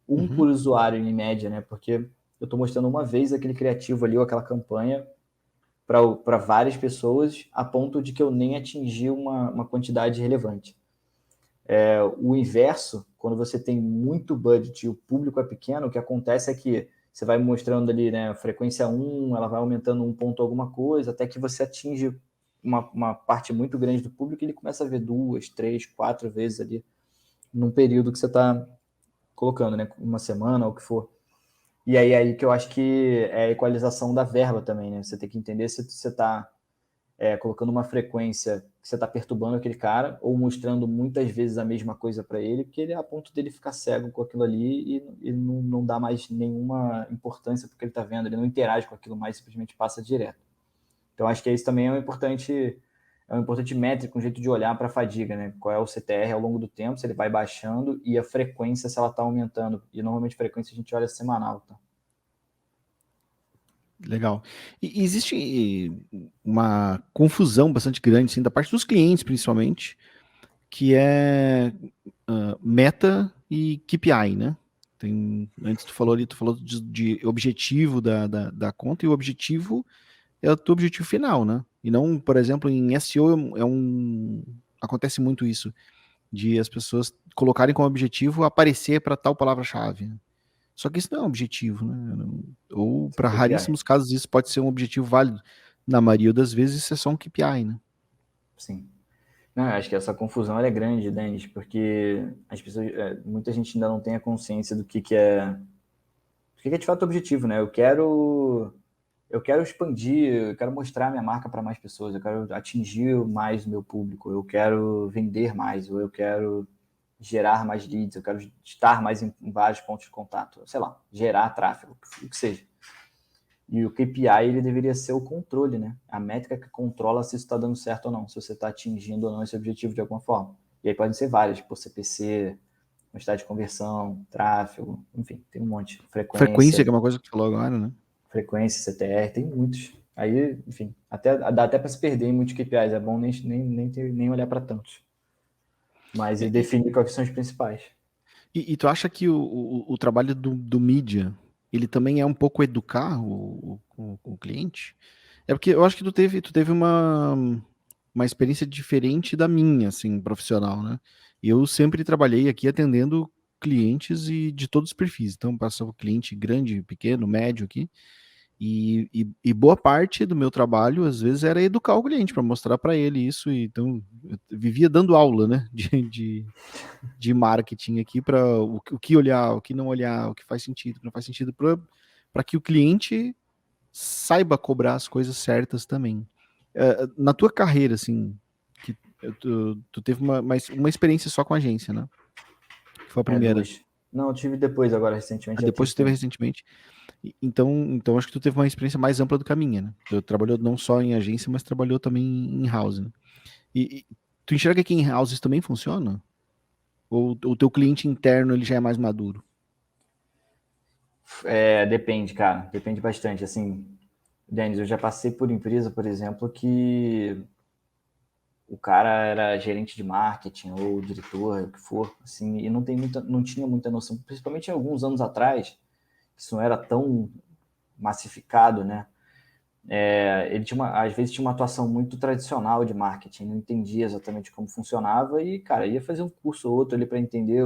Uhum. por usuário em média, né, porque eu estou mostrando uma vez aquele criativo ali ou aquela campanha para várias pessoas, a ponto de que eu nem atingi uma quantidade relevante. O inverso, quando você tem muito budget e o público é pequeno, o que acontece é que você vai mostrando ali, né, a frequência 1, ela vai aumentando um ponto alguma coisa, até que você atinge uma parte muito grande do público e ele começa a ver 2, 3, 4 vezes ali num período que você está colocando, né, uma semana ou o que for. E aí que eu acho que é a equalização da verba também, né? Você tem que entender se você está colocando uma frequência que você está perturbando aquele cara ou mostrando muitas vezes a mesma coisa para ele, porque ele é a ponto dele ficar cego com aquilo ali e não dá mais nenhuma importância porque ele está vendo, ele não interage com aquilo mais, simplesmente passa direto. Então acho que isso também é um importante métrico, um jeito de olhar para a fadiga, né? Qual é o CTR ao longo do tempo, se ele vai baixando e a frequência se ela está aumentando. E normalmente a frequência a gente olha semanal, tá? Legal. E existe uma confusão bastante grande, assim, da parte dos clientes, principalmente, que é meta e KPI, né? Antes tu falou de objetivo da conta, e o objetivo é o teu objetivo final, né? E não, por exemplo, em SEO acontece muito isso, de as pessoas colocarem como objetivo aparecer para tal palavra-chave. Só que isso não é um objetivo, né? Ou para KPI. raríssimos casos isso pode ser um objetivo válido. Na maioria das vezes isso é só um KPI, né? Sim. Não, eu acho que essa confusão ela é grande, Denis, porque as pessoas, muita gente ainda não tem a consciência do que é de fato o objetivo, né? Eu quero expandir, eu quero mostrar minha marca para mais pessoas, eu quero atingir mais o meu público, eu quero vender mais, ou eu quero gerar mais leads, eu quero estar mais em vários pontos de contato, sei lá, gerar tráfego, o que seja. E o KPI ele deveria ser o controle, né? A métrica que controla se isso está dando certo ou não, se você está atingindo ou não esse objetivo de alguma forma. E aí podem ser várias, tipo CPC, quantidade de conversão, tráfego, enfim, tem um monte. Frequência, que Frequência, é uma coisa que tu falou agora, né? CTR, tem muitos. Aí, enfim, dá até para se perder em muitos KPIs, é bom nem olhar para tantos. Mas ele E, define quais são os principais. e tu acha que o trabalho do mídia, ele também é um pouco educar o cliente? É porque eu acho que tu teve uma experiência diferente da minha, assim, profissional, né? Eu sempre trabalhei aqui atendendo clientes e de todos os perfis. Então, passava cliente grande, pequeno, médio aqui. E boa parte do meu trabalho, às vezes, era educar o cliente, para mostrar para ele isso. Então, eu vivia dando aula, né? De marketing aqui para o que olhar, o que não olhar, o que faz sentido, o que não faz sentido, para que o cliente saiba cobrar as coisas certas também. Na tua carreira, assim, que tu teve uma experiência só com agência, né? Que foi a primeira. Duas. Não, eu tive depois, agora, recentemente, já Depois tive tu teve também. recentemente. Então acho que tu teve uma experiência mais ampla do que a minha, né? Tu trabalhou não só em agência, mas trabalhou também em house, né? E tu enxerga que em houses também funciona? Ou o teu cliente interno ele já é mais maduro? Depende, cara. Depende bastante. Assim, Denis, eu já passei por empresa, por exemplo, que o cara era gerente de marketing ou diretor, o que for, assim, e não tinha muita noção, principalmente alguns anos atrás, isso não era tão massificado, né? Ele às vezes tinha uma atuação muito tradicional de marketing, não entendia exatamente como funcionava e, cara, ia fazer um curso ou outro ali para entender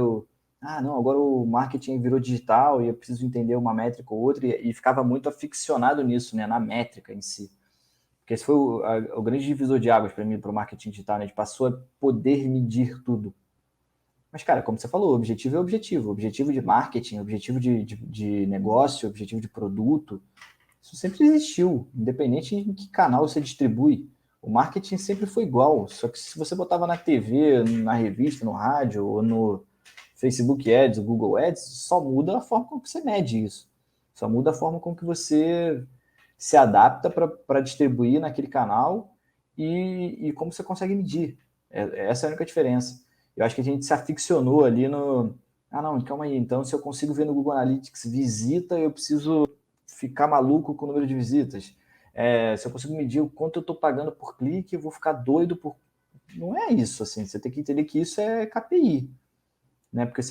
não, agora o marketing virou digital e eu preciso entender uma métrica ou outra e ficava muito aficionado nisso, né, na métrica em si. Porque esse foi o grande divisor de águas para mim, para o marketing digital, né? A gente passou a poder medir tudo. Mas, cara, como você falou, o objetivo é objetivo. Objetivo de marketing, objetivo de negócio, objetivo de produto. Isso sempre existiu, independente em que canal você distribui. O marketing sempre foi igual. Só que se você botava na TV, na revista, no rádio, ou no Facebook Ads, o Google Ads, só muda a forma com que você mede isso. Só muda a forma com que você se adapta para distribuir naquele canal e como você consegue medir. Essa é a única diferença. Eu acho que a gente se aficionou ali no... Ah, não, calma aí. Então, se eu consigo ver no Google Analytics visita, eu preciso ficar maluco com o número de visitas. Se eu consigo medir o quanto eu estou pagando por clique, eu vou ficar doido por... Não é isso, assim. Você tem que entender que isso é KPI. Né? Porque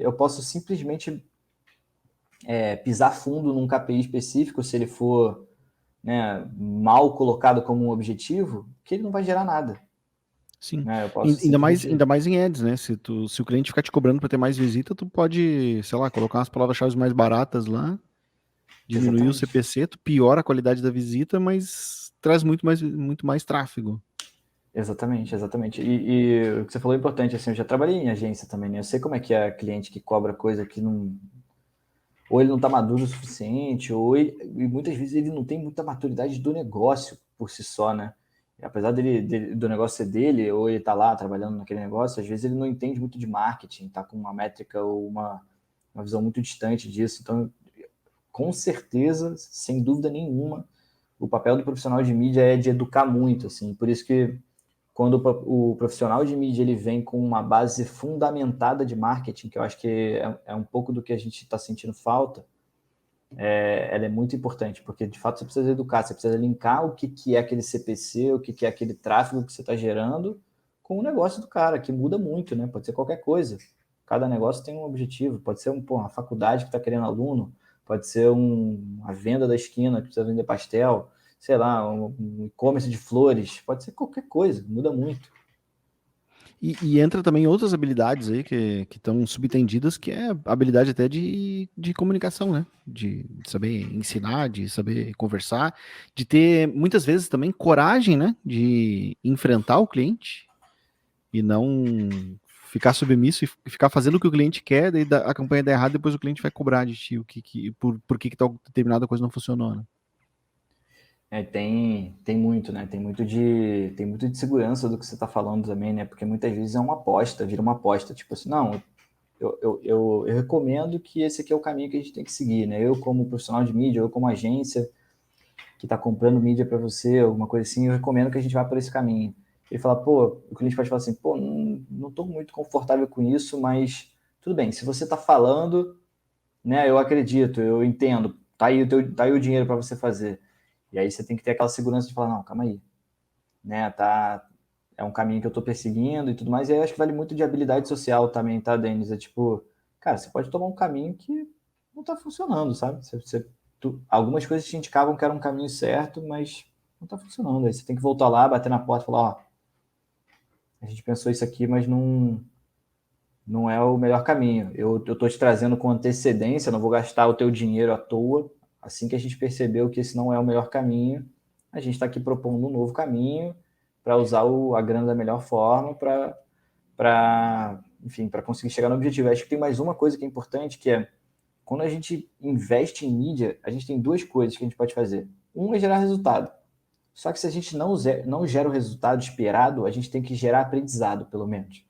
eu posso simplesmente pisar fundo num KPI específico, se ele for, né, mal colocado como um objetivo, que ele não vai gerar nada. Sim. Né? Eu posso Ainda mais em ads, né? Se o cliente ficar te cobrando para ter mais visita, tu pode, sei lá, colocar umas palavras-chave mais baratas lá, diminuir Exatamente. o CPC, tu piora a qualidade da visita, mas traz muito mais tráfego. Exatamente. E o que você falou é importante, assim, eu já trabalhei em agência também, né? Eu sei como é que é cliente que cobra coisa que não... Ou ele não está maduro o suficiente, e muitas vezes ele não tem muita maturidade do negócio por si só, né? E apesar do negócio ser dele, ou ele tá lá trabalhando naquele negócio, às vezes ele não entende muito de marketing, tá com uma métrica ou uma visão muito distante disso. Então, com certeza, sem dúvida nenhuma, o papel do profissional de mídia é de educar muito, assim. Por isso que quando o profissional de mídia ele vem com uma base fundamentada de marketing, que eu acho que é um pouco do que a gente está sentindo falta, ela é muito importante, porque de fato você precisa educar, você precisa linkar o que é aquele CPC, o que é aquele tráfego que você está gerando com o negócio do cara, que muda muito, né? Pode ser qualquer coisa. Cada negócio tem um objetivo, pode ser uma faculdade que está querendo aluno, pode ser uma venda da esquina que precisa vender pastel, sei lá, um e-commerce de flores, pode ser qualquer coisa, muda muito. E entra também outras habilidades aí que estão subentendidas, que é a habilidade até de comunicação, né? De saber ensinar, de saber conversar, de ter muitas vezes também coragem, né? De enfrentar o cliente e não ficar submisso e ficar fazendo o que o cliente quer, daí a campanha dá errado, depois o cliente vai cobrar de ti por que tal determinada coisa não funcionou, né? Tem muito, né? Tem muito de segurança do que você está falando também, né? Porque muitas vezes é uma aposta, vira uma aposta. Tipo assim, não, eu recomendo que esse aqui é o caminho que a gente tem que seguir, né? Eu, como profissional de mídia, eu, como agência que está comprando mídia para você, alguma coisa assim, eu recomendo que a gente vá por esse caminho. Ele fala, pô, o cliente pode falar assim, pô, não estou muito confortável com isso, mas tudo bem, se você está falando, né? Eu acredito, eu entendo, tá aí o dinheiro para você fazer. E aí você tem que ter aquela segurança de falar, não, calma aí, né? É um caminho que eu estou perseguindo e tudo mais. E aí eu acho que vale muito de habilidade social também, tá, Denis? É tipo, cara, você pode tomar um caminho que não está funcionando, sabe? Algumas coisas te indicavam que era um caminho certo, mas não está funcionando. Aí você tem que voltar lá, bater na porta e falar, ó, a gente pensou isso aqui, mas não é o melhor caminho. Eu estou te trazendo com antecedência, não vou gastar o teu dinheiro à toa. Assim que a gente percebeu que esse não é o melhor caminho, a gente está aqui propondo um novo caminho para usar a grana da melhor forma enfim, para conseguir chegar no objetivo. Acho que tem mais uma coisa que é importante, que é quando a gente investe em mídia, a gente tem duas coisas que a gente pode fazer. Um é gerar resultado. Só que se a gente não gera o resultado esperado, a gente tem que gerar aprendizado, pelo menos.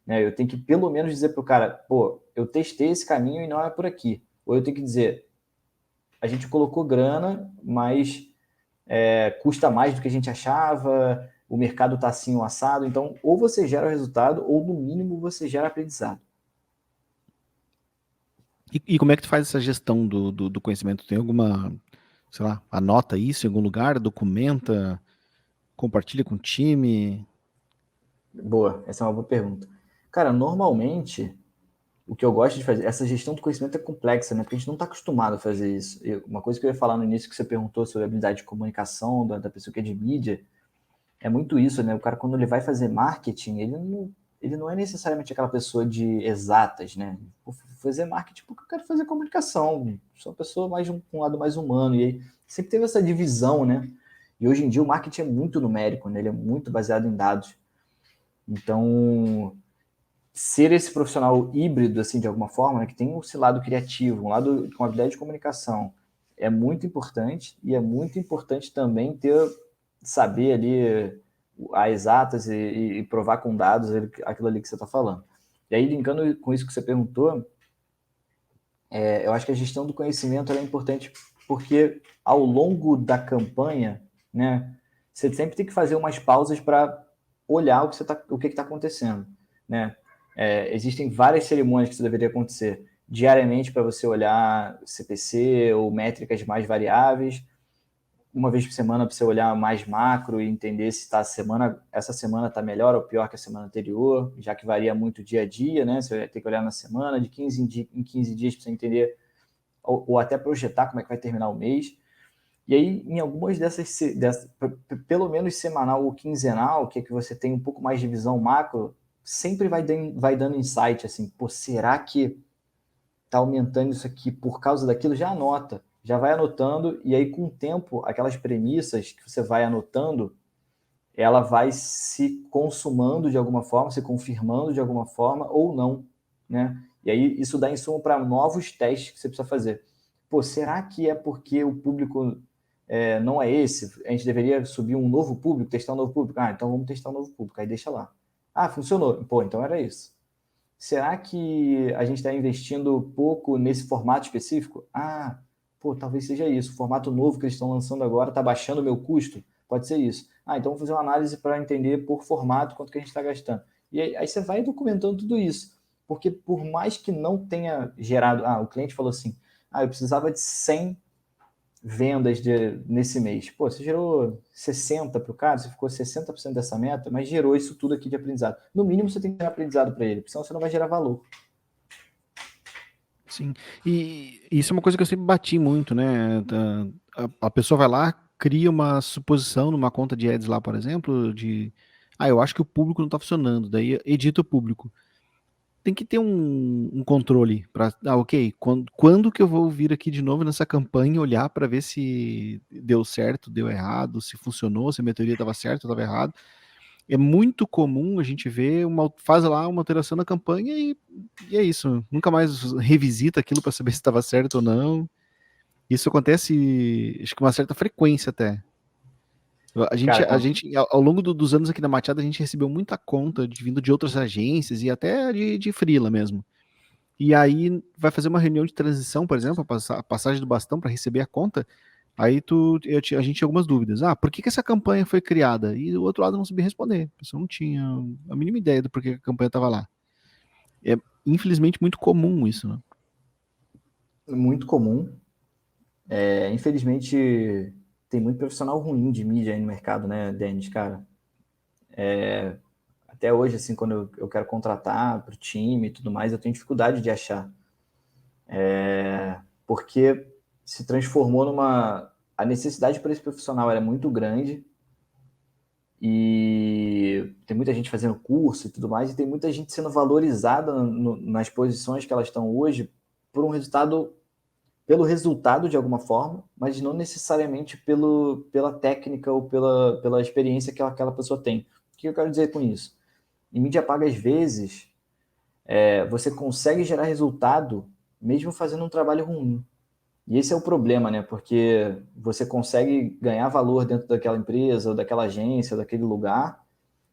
Né? Eu tenho que, pelo menos, dizer para o cara, pô, eu testei esse caminho e não é por aqui. Ou eu tenho que dizer, a gente colocou grana, mas custa mais do que a gente achava, o mercado está assim o assado. Então, ou você gera o resultado, ou no mínimo você gera aprendizado. E como é que tu faz essa gestão do conhecimento? Tem alguma, sei lá, anota isso em algum lugar, documenta, compartilha com o time? Boa, essa é uma boa pergunta. Cara, normalmente, o que eu gosto de fazer, essa gestão do conhecimento é complexa, né? Porque a gente não está acostumado a fazer isso. Uma coisa que eu ia falar no início, que você perguntou sobre a habilidade de comunicação da pessoa que é de mídia, é muito isso, né? O cara, quando ele vai fazer marketing, ele não é necessariamente aquela pessoa de exatas, né? Vou fazer marketing porque eu quero fazer comunicação. Sou uma pessoa mais com um lado mais humano. E aí sempre teve essa divisão, né? E hoje em dia o marketing é muito numérico, né? Ele é muito baseado em dados. Então, ser esse profissional híbrido, assim, de alguma forma, né? Que tem esse lado criativo, um lado com habilidade de comunicação, é muito importante. E é muito importante também saber ali as exatas e provar com dados aquilo ali que você está falando. E aí, linkando com isso que você perguntou, eu acho que a gestão do conhecimento é importante porque ao longo da campanha, né, você sempre tem que fazer umas pausas para olhar o que está acontecendo, né? Existem várias cerimônias que isso deveria acontecer diariamente para você olhar CPC ou métricas mais variáveis, uma vez por semana para você olhar mais macro e entender se essa semana está melhor ou pior que a semana anterior, já que varia muito dia a dia, né? Você vai ter que olhar na semana, de 15 em 15 dias para você entender, ou até projetar como é que vai terminar o mês. E aí, em algumas pelo menos semanal ou quinzenal, que é que você tem um pouco mais de visão macro, sempre vai dando insight, assim, pô, será que está aumentando isso aqui por causa daquilo? Já anota, já vai anotando, e aí com o tempo, aquelas premissas que você vai anotando, ela vai se consumando de alguma forma, se confirmando de alguma forma, ou não, né? E aí isso dá insumo para novos testes que você precisa fazer. Pô, será que é porque o público não é esse? A gente deveria subir um novo público, testar um novo público? Ah, então vamos testar um novo público, aí deixa lá. Ah, funcionou. Pô, então era isso. Será que a gente está investindo pouco nesse formato específico? Ah, pô, talvez seja isso. O formato novo que eles estão lançando agora está baixando o meu custo? Pode ser isso. Ah, então vou fazer uma análise para entender por formato quanto que a gente está gastando. E aí você vai documentando tudo isso. Porque por mais que não tenha gerado... Ah, o cliente falou assim, eu precisava de 100 vendas nesse mês. Pô, você gerou 60 para o cara, você ficou 60% dessa meta, mas gerou isso tudo aqui de aprendizado. No mínimo, você tem que ter aprendizado para ele, porque senão você não vai gerar valor. Sim, e isso é uma coisa que eu sempre bati muito, né? A pessoa vai lá, cria uma suposição numa conta de ads lá, por exemplo, eu acho que o público não tá funcionando, daí edita o público. Tem que ter um controle para, ok, quando que eu vou vir aqui de novo nessa campanha e olhar para ver se deu certo, deu errado, se funcionou, se a minha teoria estava certa ou estava errado. É muito comum a gente ver faz lá uma alteração na campanha e é isso. Nunca mais revisita aquilo para saber se estava certo ou não. Isso acontece, acho que com uma certa frequência até. Cara, Ao longo dos anos aqui na Machada, a gente recebeu muita conta vindo de outras agências e até de freela mesmo. E aí vai fazer uma reunião de transição, por exemplo, a passagem do bastão para receber a conta. Aí a gente tinha algumas dúvidas. Por que essa campanha foi criada? E o outro lado não sabia responder. A pessoa não tinha a mínima ideia do porquê a campanha estava lá. É, infelizmente, muito comum isso, né? muito comum. Infelizmente, tem muito profissional ruim de mídia aí no mercado, né, Denis, cara? Até hoje, assim, quando eu quero contratar para o time e tudo mais, eu tenho dificuldade de achar. Porque se transformou numa... A necessidade para esse profissional era muito grande e tem muita gente fazendo curso e tudo mais, e tem muita gente sendo valorizada nas posições que elas estão hoje por pelo resultado de alguma forma, mas não necessariamente pela técnica ou pela experiência que aquela pessoa tem. O que eu quero dizer com isso? Em mídia paga, às vezes, você consegue gerar resultado mesmo fazendo um trabalho ruim. E esse é o problema, né? Porque você consegue ganhar valor dentro daquela empresa, ou daquela agência, ou daquele lugar,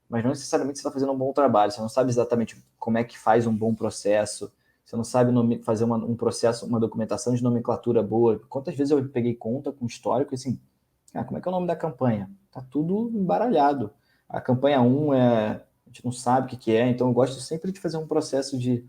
mas não necessariamente você está fazendo um bom trabalho. Você não sabe exatamente como é que faz um bom processo, você não sabe fazer um processo, uma documentação de nomenclatura boa. Quantas vezes eu peguei conta com histórico e assim, como é que é o nome da campanha? Tá tudo embaralhado. A campanha 1 a gente não sabe o que é, então eu gosto sempre de fazer um processo de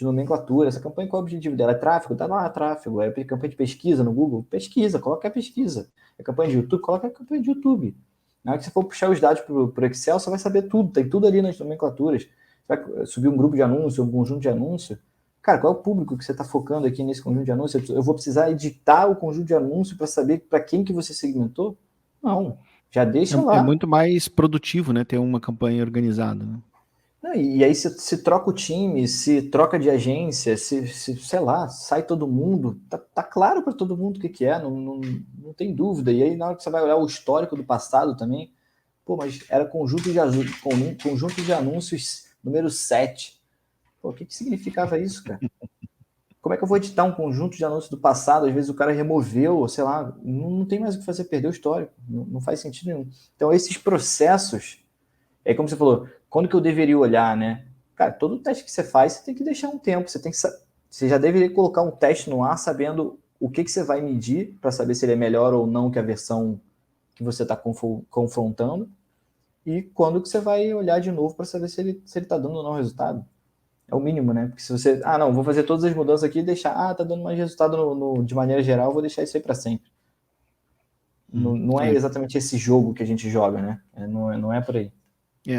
nomenclatura. Essa campanha, qual é o objetivo dela? É tráfego? Tá lá, tráfego. É campanha de pesquisa no Google? Pesquisa, coloca a pesquisa. É campanha de YouTube? Coloca a campanha de YouTube. Na hora que você for puxar os dados para o Excel, você vai saber tudo, tem tudo ali nas nomenclaturas. Você vai subir um grupo de anúncio, um conjunto de anúncio. Cara, qual é o público que você está focando aqui nesse conjunto de anúncios? Eu vou precisar editar o conjunto de anúncios para saber para quem que você segmentou? Não, já deixa É lá. muito mais produtivo, né? Ter uma campanha organizada, né? Não, e aí se troca o time, se troca de agência, sei lá, sai todo mundo, tá claro para todo mundo o que é, não tem dúvida. E aí na hora que você vai olhar o histórico do passado também, pô, mas era conjunto de anúncios número 7. Pô, o que significava isso, cara? Como é que eu vou editar um conjunto de anúncios do passado? Às vezes o cara removeu, sei lá, não tem mais o que fazer, perdeu o histórico, não faz sentido nenhum. Então esses processos, como você falou, quando que eu deveria olhar, né? Cara, todo teste que você faz, você tem que deixar um tempo, você já deveria colocar um teste no ar sabendo o que você vai medir para saber se ele é melhor ou não que a versão que você está confrontando, e quando que você vai olhar de novo para saber se ele está dando ou não resultado. É o mínimo, né? Porque se você, não, vou fazer todas as mudanças aqui e deixar, tá dando mais resultado de maneira geral, vou deixar isso aí para sempre. Não é exatamente esse jogo que a gente joga, né? Não é por aí.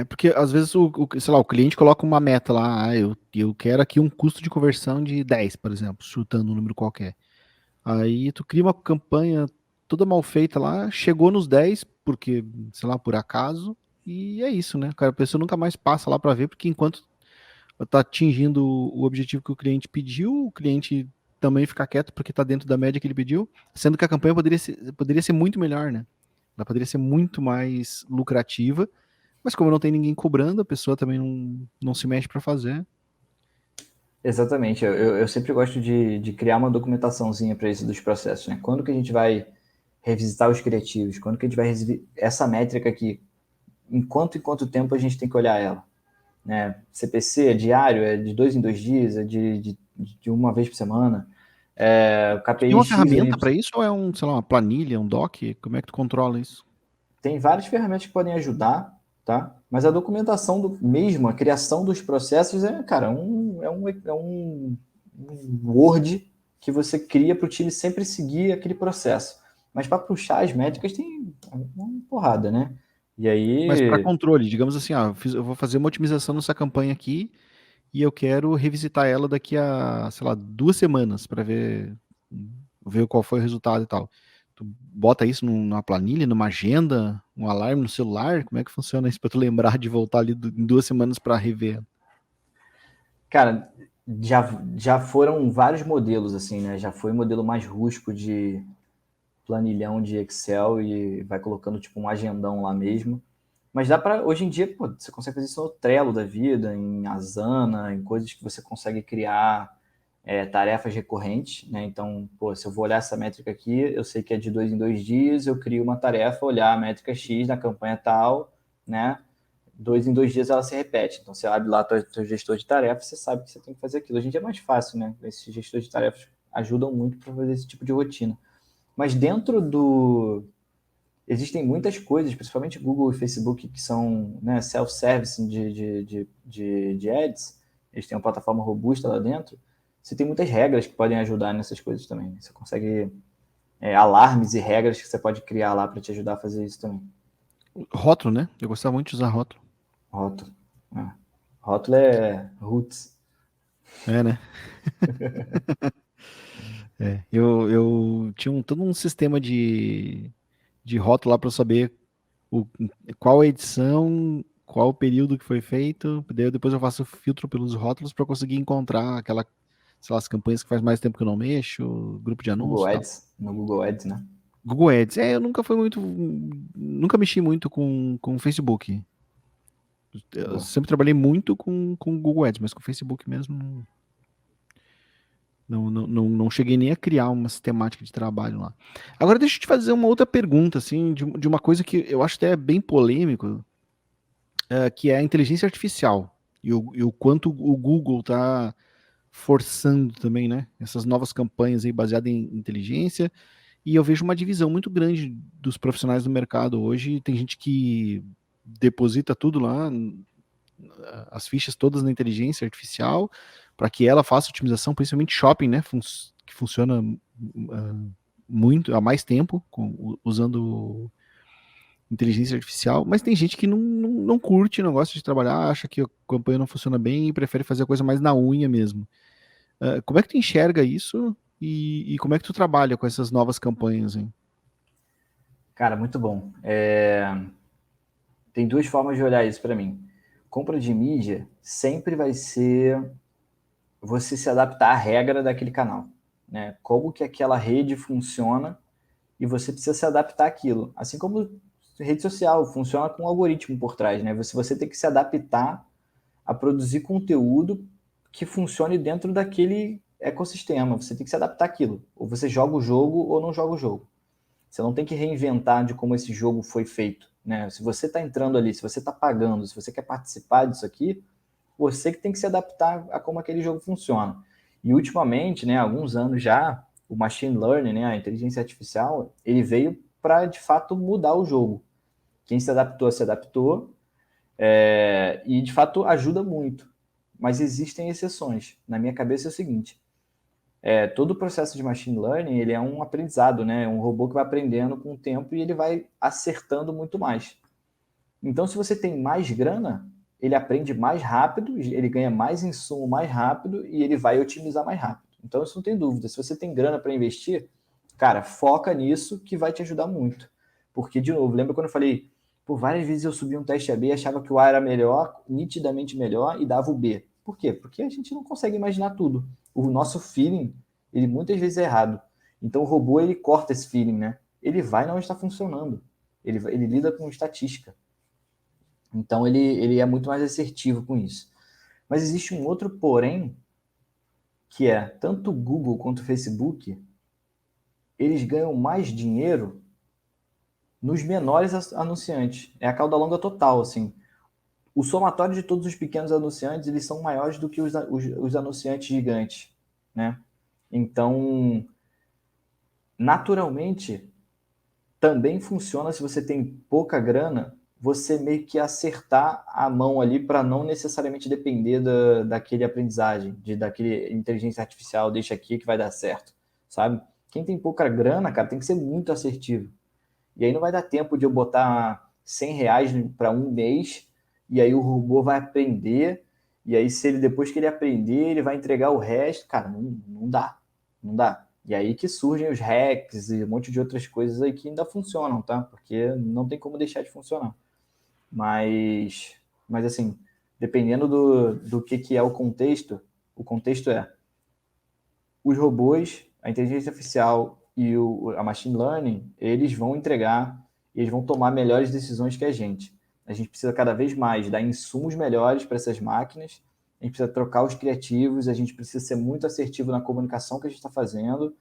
Porque às vezes sei lá, o cliente coloca uma meta lá, eu quero aqui um custo de conversão de 10, por exemplo, chutando um número qualquer. Aí tu cria uma campanha toda mal feita lá, chegou nos 10, porque, sei lá, por acaso, e é isso, né? Cara, a pessoa nunca mais passa lá para ver, porque enquanto tá atingindo o objetivo que o cliente pediu, o cliente também fica quieto porque tá dentro da média que ele pediu, sendo que a campanha poderia ser muito melhor, né? Ela poderia ser muito mais lucrativa, mas como não tem ninguém cobrando, a pessoa também não se mexe para fazer. Exatamente. Eu sempre gosto de criar uma documentaçãozinha para isso dos processos, né? Quando que a gente vai revisitar os criativos? Quando que a gente vai essa métrica aqui? Em quanto tempo a gente tem que olhar ela? Né? CPC é diário? É de 2 em 2 dias? É de uma vez por semana? O Tem KPI uma X... ferramenta para isso ou é sei lá, uma planilha, um doc? Como é que tu controla isso? Tem várias ferramentas que podem ajudar, tá? Mas a documentação mesmo, a criação dos processos cara, é um Word que você cria para o time sempre seguir aquele processo. Mas para puxar as métricas tem uma porrada, né? E Mas para aí... controle, digamos assim, eu vou fazer uma otimização nessa campanha aqui e eu quero revisitar ela daqui a, sei lá, 2 semanas para ver qual foi o resultado e tal. Tu bota isso numa planilha, numa agenda, um alarme no celular? Como é que funciona isso para tu lembrar de voltar ali em 2 semanas para rever? Cara, já foram vários modelos, assim, né? Já foi modelo mais rústico de planilhão de Excel e vai colocando tipo um agendão lá mesmo. Mas dá para hoje em dia, pô, você consegue fazer isso no Trello da vida, em Asana, em coisas que você consegue criar tarefas recorrentes, né? Então, pô, se eu vou olhar essa métrica aqui, eu sei que é de 2 em 2 dias, eu crio uma tarefa, olhar a métrica X na campanha tal, né? 2 em 2 dias ela se repete. Então, você abre lá teu gestor de tarefas, você sabe que você tem que fazer aquilo. Hoje em dia é mais fácil, né? Esses gestores de tarefas ajudam muito para fazer esse tipo de rotina. Mas dentro existem muitas coisas, principalmente Google e Facebook, que são, né, self-service de ads. Eles têm uma plataforma robusta lá dentro. Você tem muitas regras que podem ajudar nessas coisas também. Você consegue alarmes e regras que você pode criar lá para te ajudar a fazer isso também. Rótulo, né? Eu gostava muito de usar rótulo. Rótulo. Rótulo é roots. É, né? Eu tinha todo um sistema de rótulo lá para saber o, qual a edição, qual o período que foi feito. Daí depois eu faço filtro pelos rótulos para conseguir encontrar sei lá, as campanhas que faz mais tempo que eu não mexo, grupo de Google anúncios e tal. Ads, no Google Ads, né? Google Ads. Eu nunca mexi muito com Facebook. Eu Boa. sempre trabalhei muito com Google Ads, mas com Facebook mesmo não cheguei nem a criar uma sistemática de trabalho lá. Agora deixa eu te fazer uma outra pergunta, assim, de uma coisa que eu acho até bem polêmico, que é a inteligência artificial e o quanto o Google está forçando também, né? Essas novas campanhas aí baseadas em inteligência. E eu vejo uma divisão muito grande dos profissionais do mercado hoje. Tem gente que deposita tudo lá, as fichas todas na inteligência artificial, para que ela faça otimização, principalmente shopping, né? Que funciona muito, há mais tempo, usando inteligência artificial, mas tem gente que não curte, não gosta de trabalhar, acha que a campanha não funciona bem e prefere fazer a coisa mais na unha mesmo. Como é que tu enxerga isso e como é que tu trabalha com essas novas campanhas, hein? Cara, muito bom. Tem duas formas de olhar isso para mim. Compra de mídia sempre vai ser você se adaptar à regra daquele canal, né? Como que aquela rede funciona e você precisa se adaptar àquilo. Assim como rede social funciona com um algoritmo por trás, né? Você tem que se adaptar a produzir conteúdo que funcione dentro daquele ecossistema. Você tem que se adaptar àquilo. Ou você joga o jogo ou não joga o jogo. Você não tem que reinventar de como esse jogo foi feito, né? Se você está entrando ali, se você está pagando, se você quer participar disso aqui, você que tem que se adaptar a como aquele jogo funciona. E ultimamente, né, há alguns anos já, o machine learning, né, a inteligência artificial, ele veio para, de fato, mudar o jogo. Quem se adaptou, e, de fato, ajuda muito. Mas existem exceções. Na minha cabeça é o seguinte, todo o processo de machine learning, ele é um aprendizado, né? É um robô que vai aprendendo com o tempo e ele vai acertando muito mais. Então, se você tem mais grana, ele aprende mais rápido, ele ganha mais insumo mais rápido e ele vai otimizar mais rápido. Então, isso não tem dúvida. Se você tem grana para investir, cara, foca nisso que vai te ajudar muito. Porque, de novo, lembra quando eu falei, por várias vezes eu subi um teste AB, achava que o A era melhor, nitidamente melhor, e dava o B. Por quê? Porque a gente não consegue imaginar tudo. O nosso feeling, ele muitas vezes é errado. Então, o robô, ele corta esse feeling, né? Ele vai onde está funcionando. Ele lida com estatística. Então, ele é muito mais assertivo com isso. Mas existe um outro porém, que é, tanto o Google quanto o Facebook, eles ganham mais dinheiro nos menores anunciantes. É a cauda longa total, assim. O somatório de todos os pequenos anunciantes, eles são maiores do que os anunciantes gigantes, né? Então, naturalmente, também funciona se você tem pouca grana, você meio que acertar a mão ali para não necessariamente depender daquele aprendizagem, daquele inteligência artificial, deixa aqui que vai dar certo, sabe? Quem tem pouca grana, cara, tem que ser muito assertivo. E aí não vai dar tempo de eu botar R$ 100 para um mês, e aí o robô vai aprender, e aí se ele depois que ele aprender, ele vai entregar o resto. Cara, não dá. Não dá. E aí que surgem os hacks e um monte de outras coisas aí que ainda funcionam, tá? Porque não tem como deixar de funcionar. Mas assim, dependendo do que é o contexto é os robôs, a inteligência artificial e a machine learning, eles vão entregar, eles vão tomar melhores decisões que a gente. A gente precisa cada vez mais dar insumos melhores para essas máquinas, a gente precisa trocar os criativos, a gente precisa ser muito assertivo na comunicação que a gente está fazendo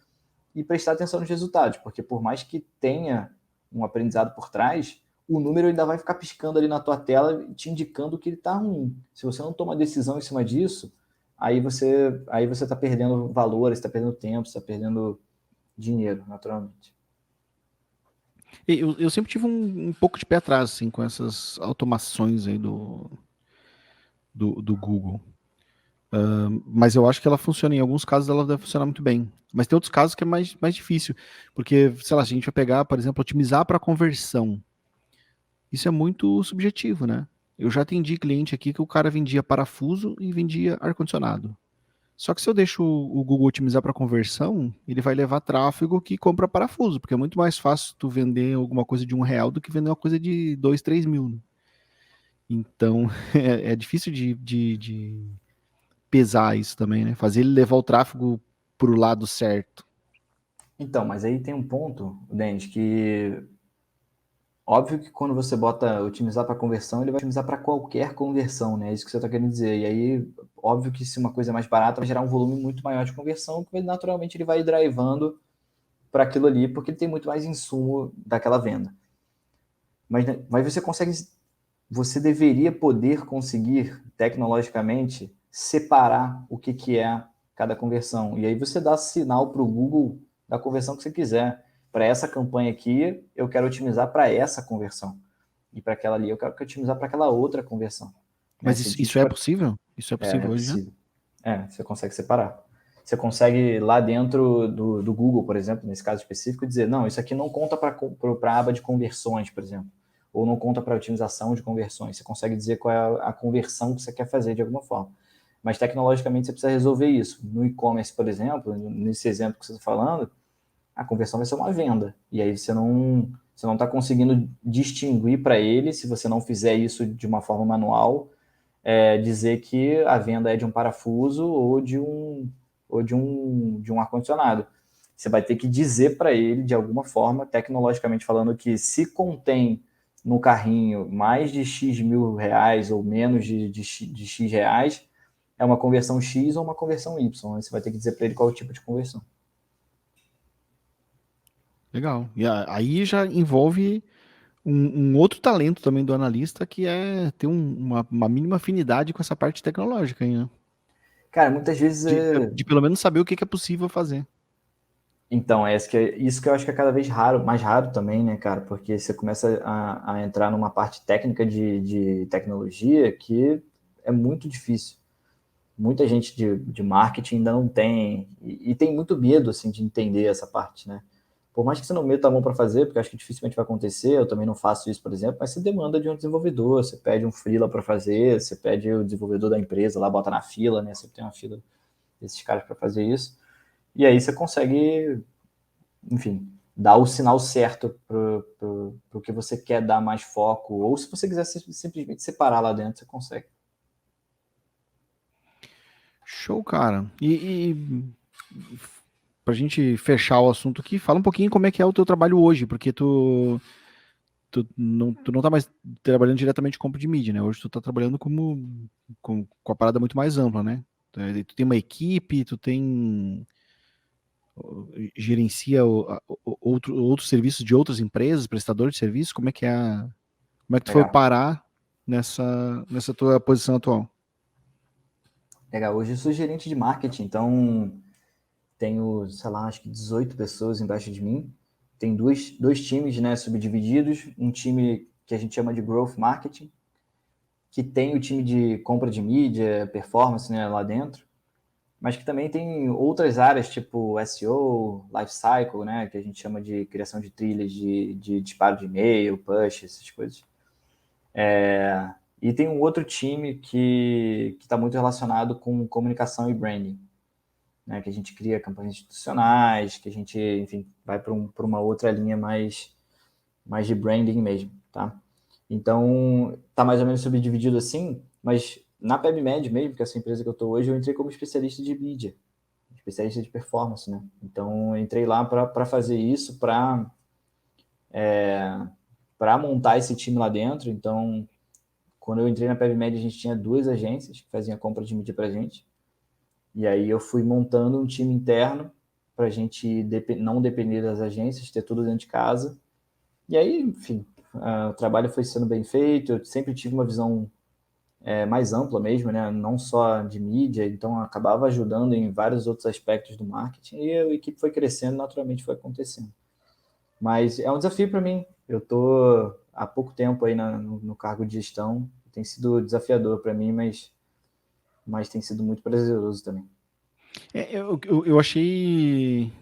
e prestar atenção nos resultados, porque por mais que tenha um aprendizado por trás, o número ainda vai ficar piscando ali na tua tela, te indicando que ele está ruim. Se você não toma decisão em cima disso, aí você está perdendo valor, você está perdendo tempo, você está perdendo dinheiro, naturalmente. Eu sempre tive um pouco de pé atrás, assim, com essas automações aí do Google. Mas eu acho que ela funciona, em alguns casos ela deve funcionar muito bem. Mas tem outros casos que é mais difícil. Porque, sei lá, se a gente vai pegar, por exemplo, otimizar para conversão. Isso é muito subjetivo, né? Eu já atendi cliente aqui que o cara vendia parafuso e vendia ar-condicionado. Só que se eu deixo o Google otimizar para conversão, ele vai levar tráfego que compra parafuso, porque é muito mais fácil tu vender alguma coisa de R$ 1 do que vender uma coisa de 2, 3 mil. Né? Então, é difícil de pesar isso também, né? Fazer ele levar o tráfego pro lado certo. Então, mas aí tem um ponto, Denis, que óbvio que quando você bota otimizar para conversão, ele vai otimizar para qualquer conversão, né? É isso que você está querendo dizer. E aí, óbvio que se uma coisa é mais barata, vai gerar um volume muito maior de conversão, que naturalmente ele vai drivando para aquilo ali, porque ele tem muito mais insumo daquela venda. Mas você deveria poder conseguir, tecnologicamente, separar o que é cada conversão. E aí você dá sinal para o Google da conversão que você quiser. Para essa campanha aqui, eu quero otimizar para essa conversão. E para aquela ali, eu quero otimizar para aquela outra conversão. Mas isso é possível? Isso é possível hoje, possível. Você consegue separar. Você consegue lá dentro do Google, por exemplo, nesse caso específico, dizer, não, isso aqui não conta para a aba de conversões, por exemplo. Ou não conta para otimização de conversões. Você consegue dizer qual é a conversão que você quer fazer de alguma forma. Mas tecnologicamente você precisa resolver isso. No e-commerce, por exemplo, nesse exemplo que você está falando, a conversão vai ser uma venda. E aí você não está conseguindo distinguir para ele, se você não fizer isso de uma forma manual, dizer que a venda é de um parafuso ou de um ar-condicionado. Você vai ter que dizer para ele, de alguma forma, tecnologicamente falando, que se contém no carrinho mais de X mil reais ou menos de X reais, é uma conversão X ou uma conversão Y. Você vai ter que dizer para ele qual é o tipo de conversão. Legal. E aí já envolve um outro talento também do analista, que é ter uma mínima afinidade com essa parte tecnológica, hein, né? Cara, muitas vezes De pelo menos saber o que é possível fazer. Então, isso que eu acho que é cada vez mais raro também, né, cara? Porque você começa a entrar numa parte técnica de tecnologia que é muito difícil. Muita gente de marketing ainda não tem, e tem muito medo, assim, de entender essa parte, né? Por mais que você não meta a mão para fazer, porque eu acho que dificilmente vai acontecer, eu também não faço isso, por exemplo, mas você demanda de um desenvolvedor, você pede um freela para fazer, você pede o desenvolvedor da empresa lá, bota na fila, né? Sempre tem uma fila desses caras para fazer isso. E aí você consegue, enfim, dar o sinal certo para o que você quer dar mais foco, ou se você quiser simplesmente separar lá dentro, você consegue. Show, cara. E pra gente fechar o assunto aqui, fala um pouquinho como é que é o teu trabalho hoje, porque tu não tá mais trabalhando diretamente com compra de mídia, né? Hoje tu tá trabalhando com a parada muito mais ampla, né? Tu tem uma equipe, gerencia outros serviços de outras empresas, prestadores de serviço, como é que tu foi Legal. parar nessa tua posição atual? Legal. Hoje eu sou gerente de marketing, então tenho, sei lá, acho que 18 pessoas embaixo de mim. Tem dois times, né, subdivididos. Um time que a gente chama de Growth Marketing, que tem o time de compra de mídia, performance, né, lá dentro, mas que também tem outras áreas, tipo SEO, Lifecycle, né, que a gente chama de criação de trilhas de disparo de e-mail, push, essas coisas. E tem um outro time que está muito relacionado com comunicação e branding, né, que a gente cria campanhas institucionais, que a gente, enfim, vai para uma outra linha mais de branding mesmo, tá? Então, tá mais ou menos subdividido assim, mas na PebMed mesmo, que é essa empresa que eu estou hoje, eu entrei como especialista de mídia, especialista de performance, né? Então, eu entrei lá para fazer isso, para montar esse time lá dentro. Então, quando eu entrei na PebMed, a gente tinha 2 agências que faziam compra de mídia para a gente. E aí eu fui montando um time interno para a gente não depender das agências, ter tudo dentro de casa. E aí, enfim, o trabalho foi sendo bem feito. Eu sempre tive uma visão mais ampla mesmo, né? Não só de mídia, então acabava ajudando em vários outros aspectos do marketing e a equipe foi crescendo, naturalmente foi acontecendo. Mas é um desafio para mim. Eu tô há pouco tempo aí no cargo de gestão, tem sido desafiador para mim, mas tem sido muito prazeroso também. Eu achei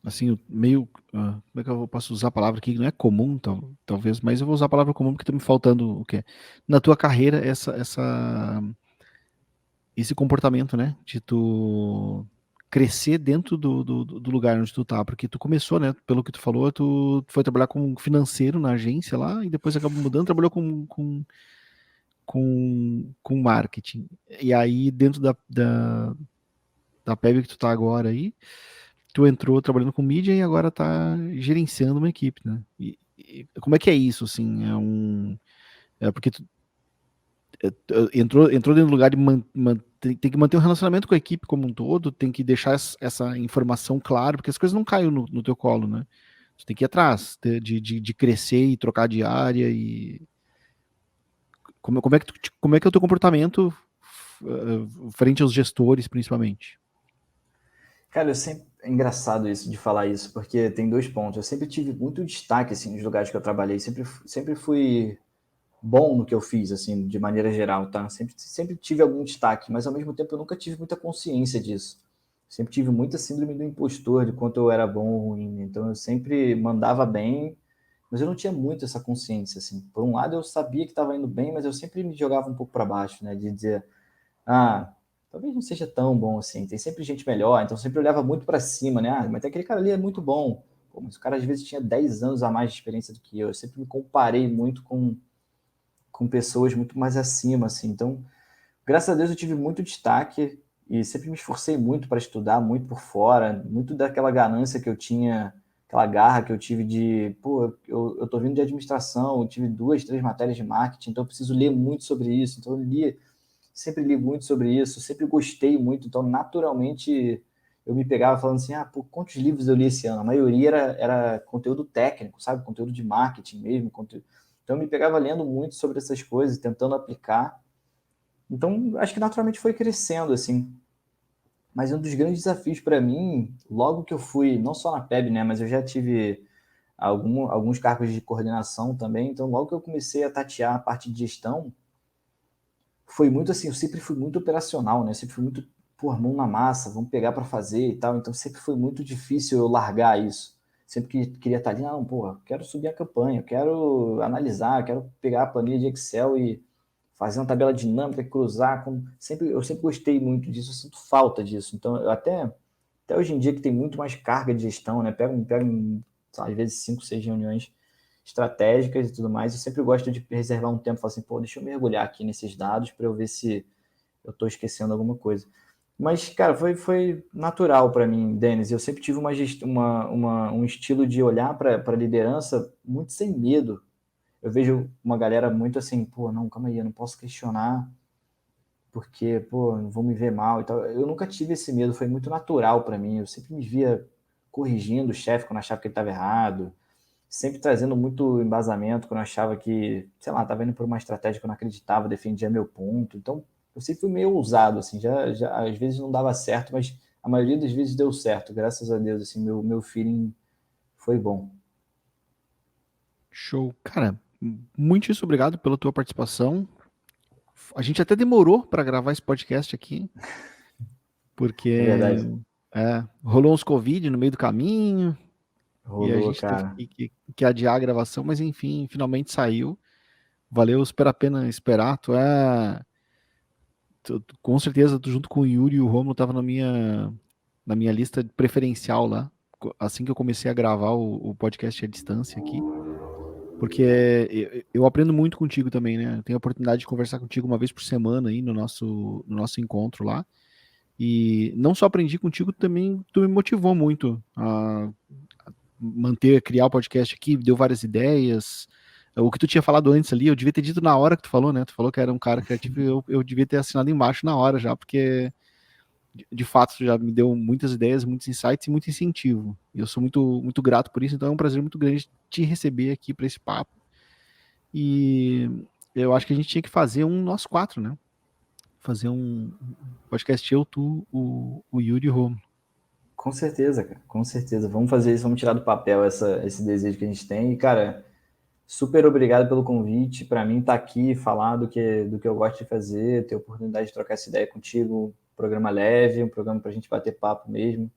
assim, meio, como é que eu posso usar a palavra aqui? Não é comum, talvez, mas eu vou usar a palavra comum porque tá me faltando o quê? Na tua carreira, esse comportamento, né? De tu crescer dentro do lugar onde tu tá, porque tu começou, né? Pelo que tu falou, tu foi trabalhar como financeiro na agência lá e depois acabou mudando, trabalhou com marketing. E aí, dentro da PEB que tu tá agora aí, tu entrou trabalhando com mídia e agora tá gerenciando uma equipe, né? E como é que é isso, assim? Porque tu entrou dentro do lugar de tem que manter um relacionamento com a equipe como um todo, tem que deixar essa informação clara, porque as coisas não caem no teu colo, né? Tu tem que ir atrás de crescer e trocar de área e como é que é o teu comportamento frente aos gestores, principalmente? Cara, é engraçado isso de falar isso, porque tem 2 pontos. Eu sempre tive muito destaque assim nos lugares que eu trabalhei, sempre fui bom no que eu fiz assim, de maneira geral, tá? Sempre tive algum destaque, mas ao mesmo tempo eu nunca tive muita consciência disso. Sempre tive muita síndrome do impostor de quanto eu era bom ou ruim. Então eu sempre mandava bem, mas eu não tinha muito essa consciência assim. Por um lado eu sabia que estava indo bem, mas eu sempre me jogava um pouco para baixo, né, de dizer ah, talvez não seja tão bom assim, tem sempre gente melhor, então sempre olhava muito para cima, né? Ah, mas aquele cara ali é muito bom. Pô, mas o cara às vezes tinha 10 anos a mais de experiência do que eu. Eu sempre me comparei muito com pessoas muito mais acima, assim. Então, graças a Deus eu tive muito destaque e sempre me esforcei muito para estudar, muito por fora, muito daquela ganância que eu tinha, aquela garra que eu tive de, pô, eu tô vindo de administração, eu tive 2, 3 matérias de marketing, então eu preciso ler muito sobre isso. Então eu sempre li muito sobre isso, sempre gostei muito, então naturalmente eu me pegava falando assim, pô, quantos livros eu li esse ano? A maioria era conteúdo técnico, sabe? Conteúdo de marketing mesmo. Então eu me pegava lendo muito sobre essas coisas, tentando aplicar. Então acho que naturalmente foi crescendo, assim. Mas um dos grandes desafios para mim, logo que eu fui, não só na PEB, né, mas eu já tive alguns cargos de coordenação também, então logo que eu comecei a tatear a parte de gestão, foi muito assim, eu sempre fui muito operacional, né, sempre fui muito, pô, mão na massa, vamos pegar para fazer e tal, então sempre foi muito difícil eu largar isso. Sempre que queria estar ali, não, pô, quero subir a campanha, quero analisar, quero pegar a planilha de Excel e fazer uma tabela dinâmica, cruzar, eu sempre gostei muito disso, eu sinto falta disso. Então, eu até hoje em dia que tem muito mais carga de gestão, né? Pego às vezes 5, 6 reuniões estratégicas e tudo mais, eu sempre gosto de reservar um tempo, falar assim, pô, deixa eu mergulhar aqui nesses dados para eu ver se eu estou esquecendo alguma coisa. Mas, cara, foi natural para mim, Denis. Eu sempre tive um estilo de olhar para a liderança muito sem medo. Eu vejo uma galera muito assim, pô, não, calma aí, eu não posso questionar porque, pô, vão me ver mal e tal. Eu nunca tive esse medo, foi muito natural para mim. Eu sempre me via corrigindo o chefe quando achava que ele estava errado, sempre trazendo muito embasamento quando eu achava que, sei lá, estava indo por uma estratégia que eu não acreditava, defendia meu ponto. Então, eu sempre fui meio ousado, assim, já às vezes não dava certo, mas a maioria das vezes deu certo, graças a Deus, assim, meu feeling foi bom. Show. Cara, muitíssimo obrigado pela tua participação. A gente até demorou para gravar esse podcast aqui, É porque verdade. rolou uns Covid no meio do caminho e a Rolou, gente teve cara. que adiar a gravação, mas enfim, finalmente saiu. Valeu super a pena esperar. Com certeza, tu junto com o Yuri e o Romulo tava na minha lista preferencial lá, assim que eu comecei a gravar o podcast à distância aqui. Porque eu aprendo muito contigo também, né? Eu tenho a oportunidade de conversar contigo uma vez por semana aí no nosso encontro lá. E não só aprendi contigo, também tu me motivou muito a manter, criar o podcast aqui, deu várias ideias. O que tu tinha falado antes ali, eu devia ter dito na hora que tu falou, né? Tu falou que era um cara criativo e eu devia ter assinado embaixo na hora já, porque de fato tu já me deu muitas ideias, muitos insights e muito incentivo. E eu sou muito, muito grato por isso, então é um prazer muito grande te receber aqui para esse papo. E eu acho que a gente tinha que fazer um nós quatro, né? Fazer um podcast eu, tu, o Yuri e o Romo. Com certeza, cara, com certeza. Vamos fazer isso, vamos tirar do papel esse desejo que a gente tem. E, cara, super obrigado pelo convite. Para mim, estar aqui, falar do que eu gosto de fazer, ter a oportunidade de trocar essa ideia contigo. Um programa leve, um programa para a gente bater papo mesmo.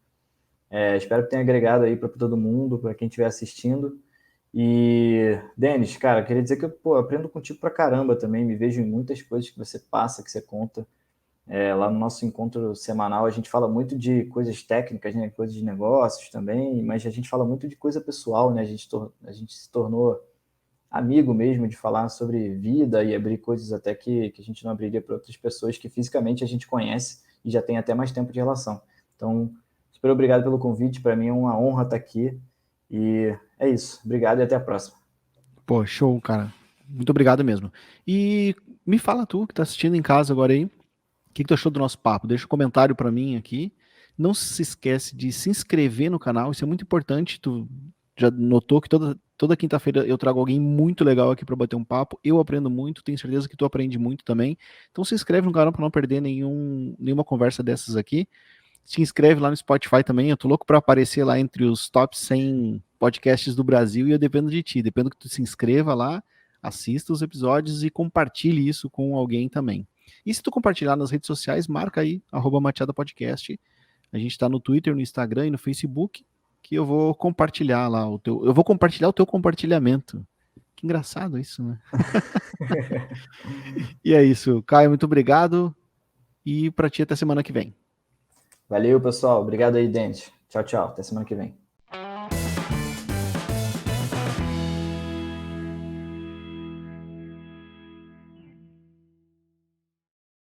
Espero que tenha agregado aí para todo mundo, para quem estiver assistindo. E, Denis, cara, queria dizer que eu aprendo contigo pra caramba também. Me vejo em muitas coisas que você passa, que você conta. Lá no nosso encontro semanal, a gente fala muito de coisas técnicas, né? Coisas de negócios também, mas a gente fala muito de coisa pessoal, né? A gente se tornou amigo mesmo de falar sobre vida e abrir coisas até que a gente não abriria para outras pessoas que fisicamente a gente conhece e já tem até mais tempo de relação. Então, super obrigado pelo convite, para mim é uma honra estar aqui e é isso. Obrigado e até a próxima. Pô, show, cara. Muito obrigado mesmo. E me fala tu, que tá assistindo em casa agora aí, o que tu achou do nosso papo? Deixa um comentário pra mim aqui. Não se esquece de se inscrever no canal, isso é muito importante. Tu já notou que toda quinta-feira eu trago alguém muito legal aqui pra bater um papo. Eu aprendo muito, tenho certeza que tu aprende muito também. Então se inscreve no canal pra não perder nenhuma conversa dessas aqui. Se inscreve lá no Spotify também. Eu tô louco pra aparecer lá entre os top 100 podcasts do Brasil e eu dependo de ti. Dependo que tu se inscreva lá, assista os episódios e compartilhe isso com alguém também. E se tu compartilhar nas redes sociais, marca aí, @mateadapodcast. A gente tá no Twitter, no Instagram e no Facebook, que eu vou compartilhar lá eu vou compartilhar o teu compartilhamento. Que engraçado isso, né? E é isso. Caio, muito obrigado. E pra ti até semana que vem. Valeu, pessoal. Obrigado aí, Denis. Tchau, tchau. Até semana que vem.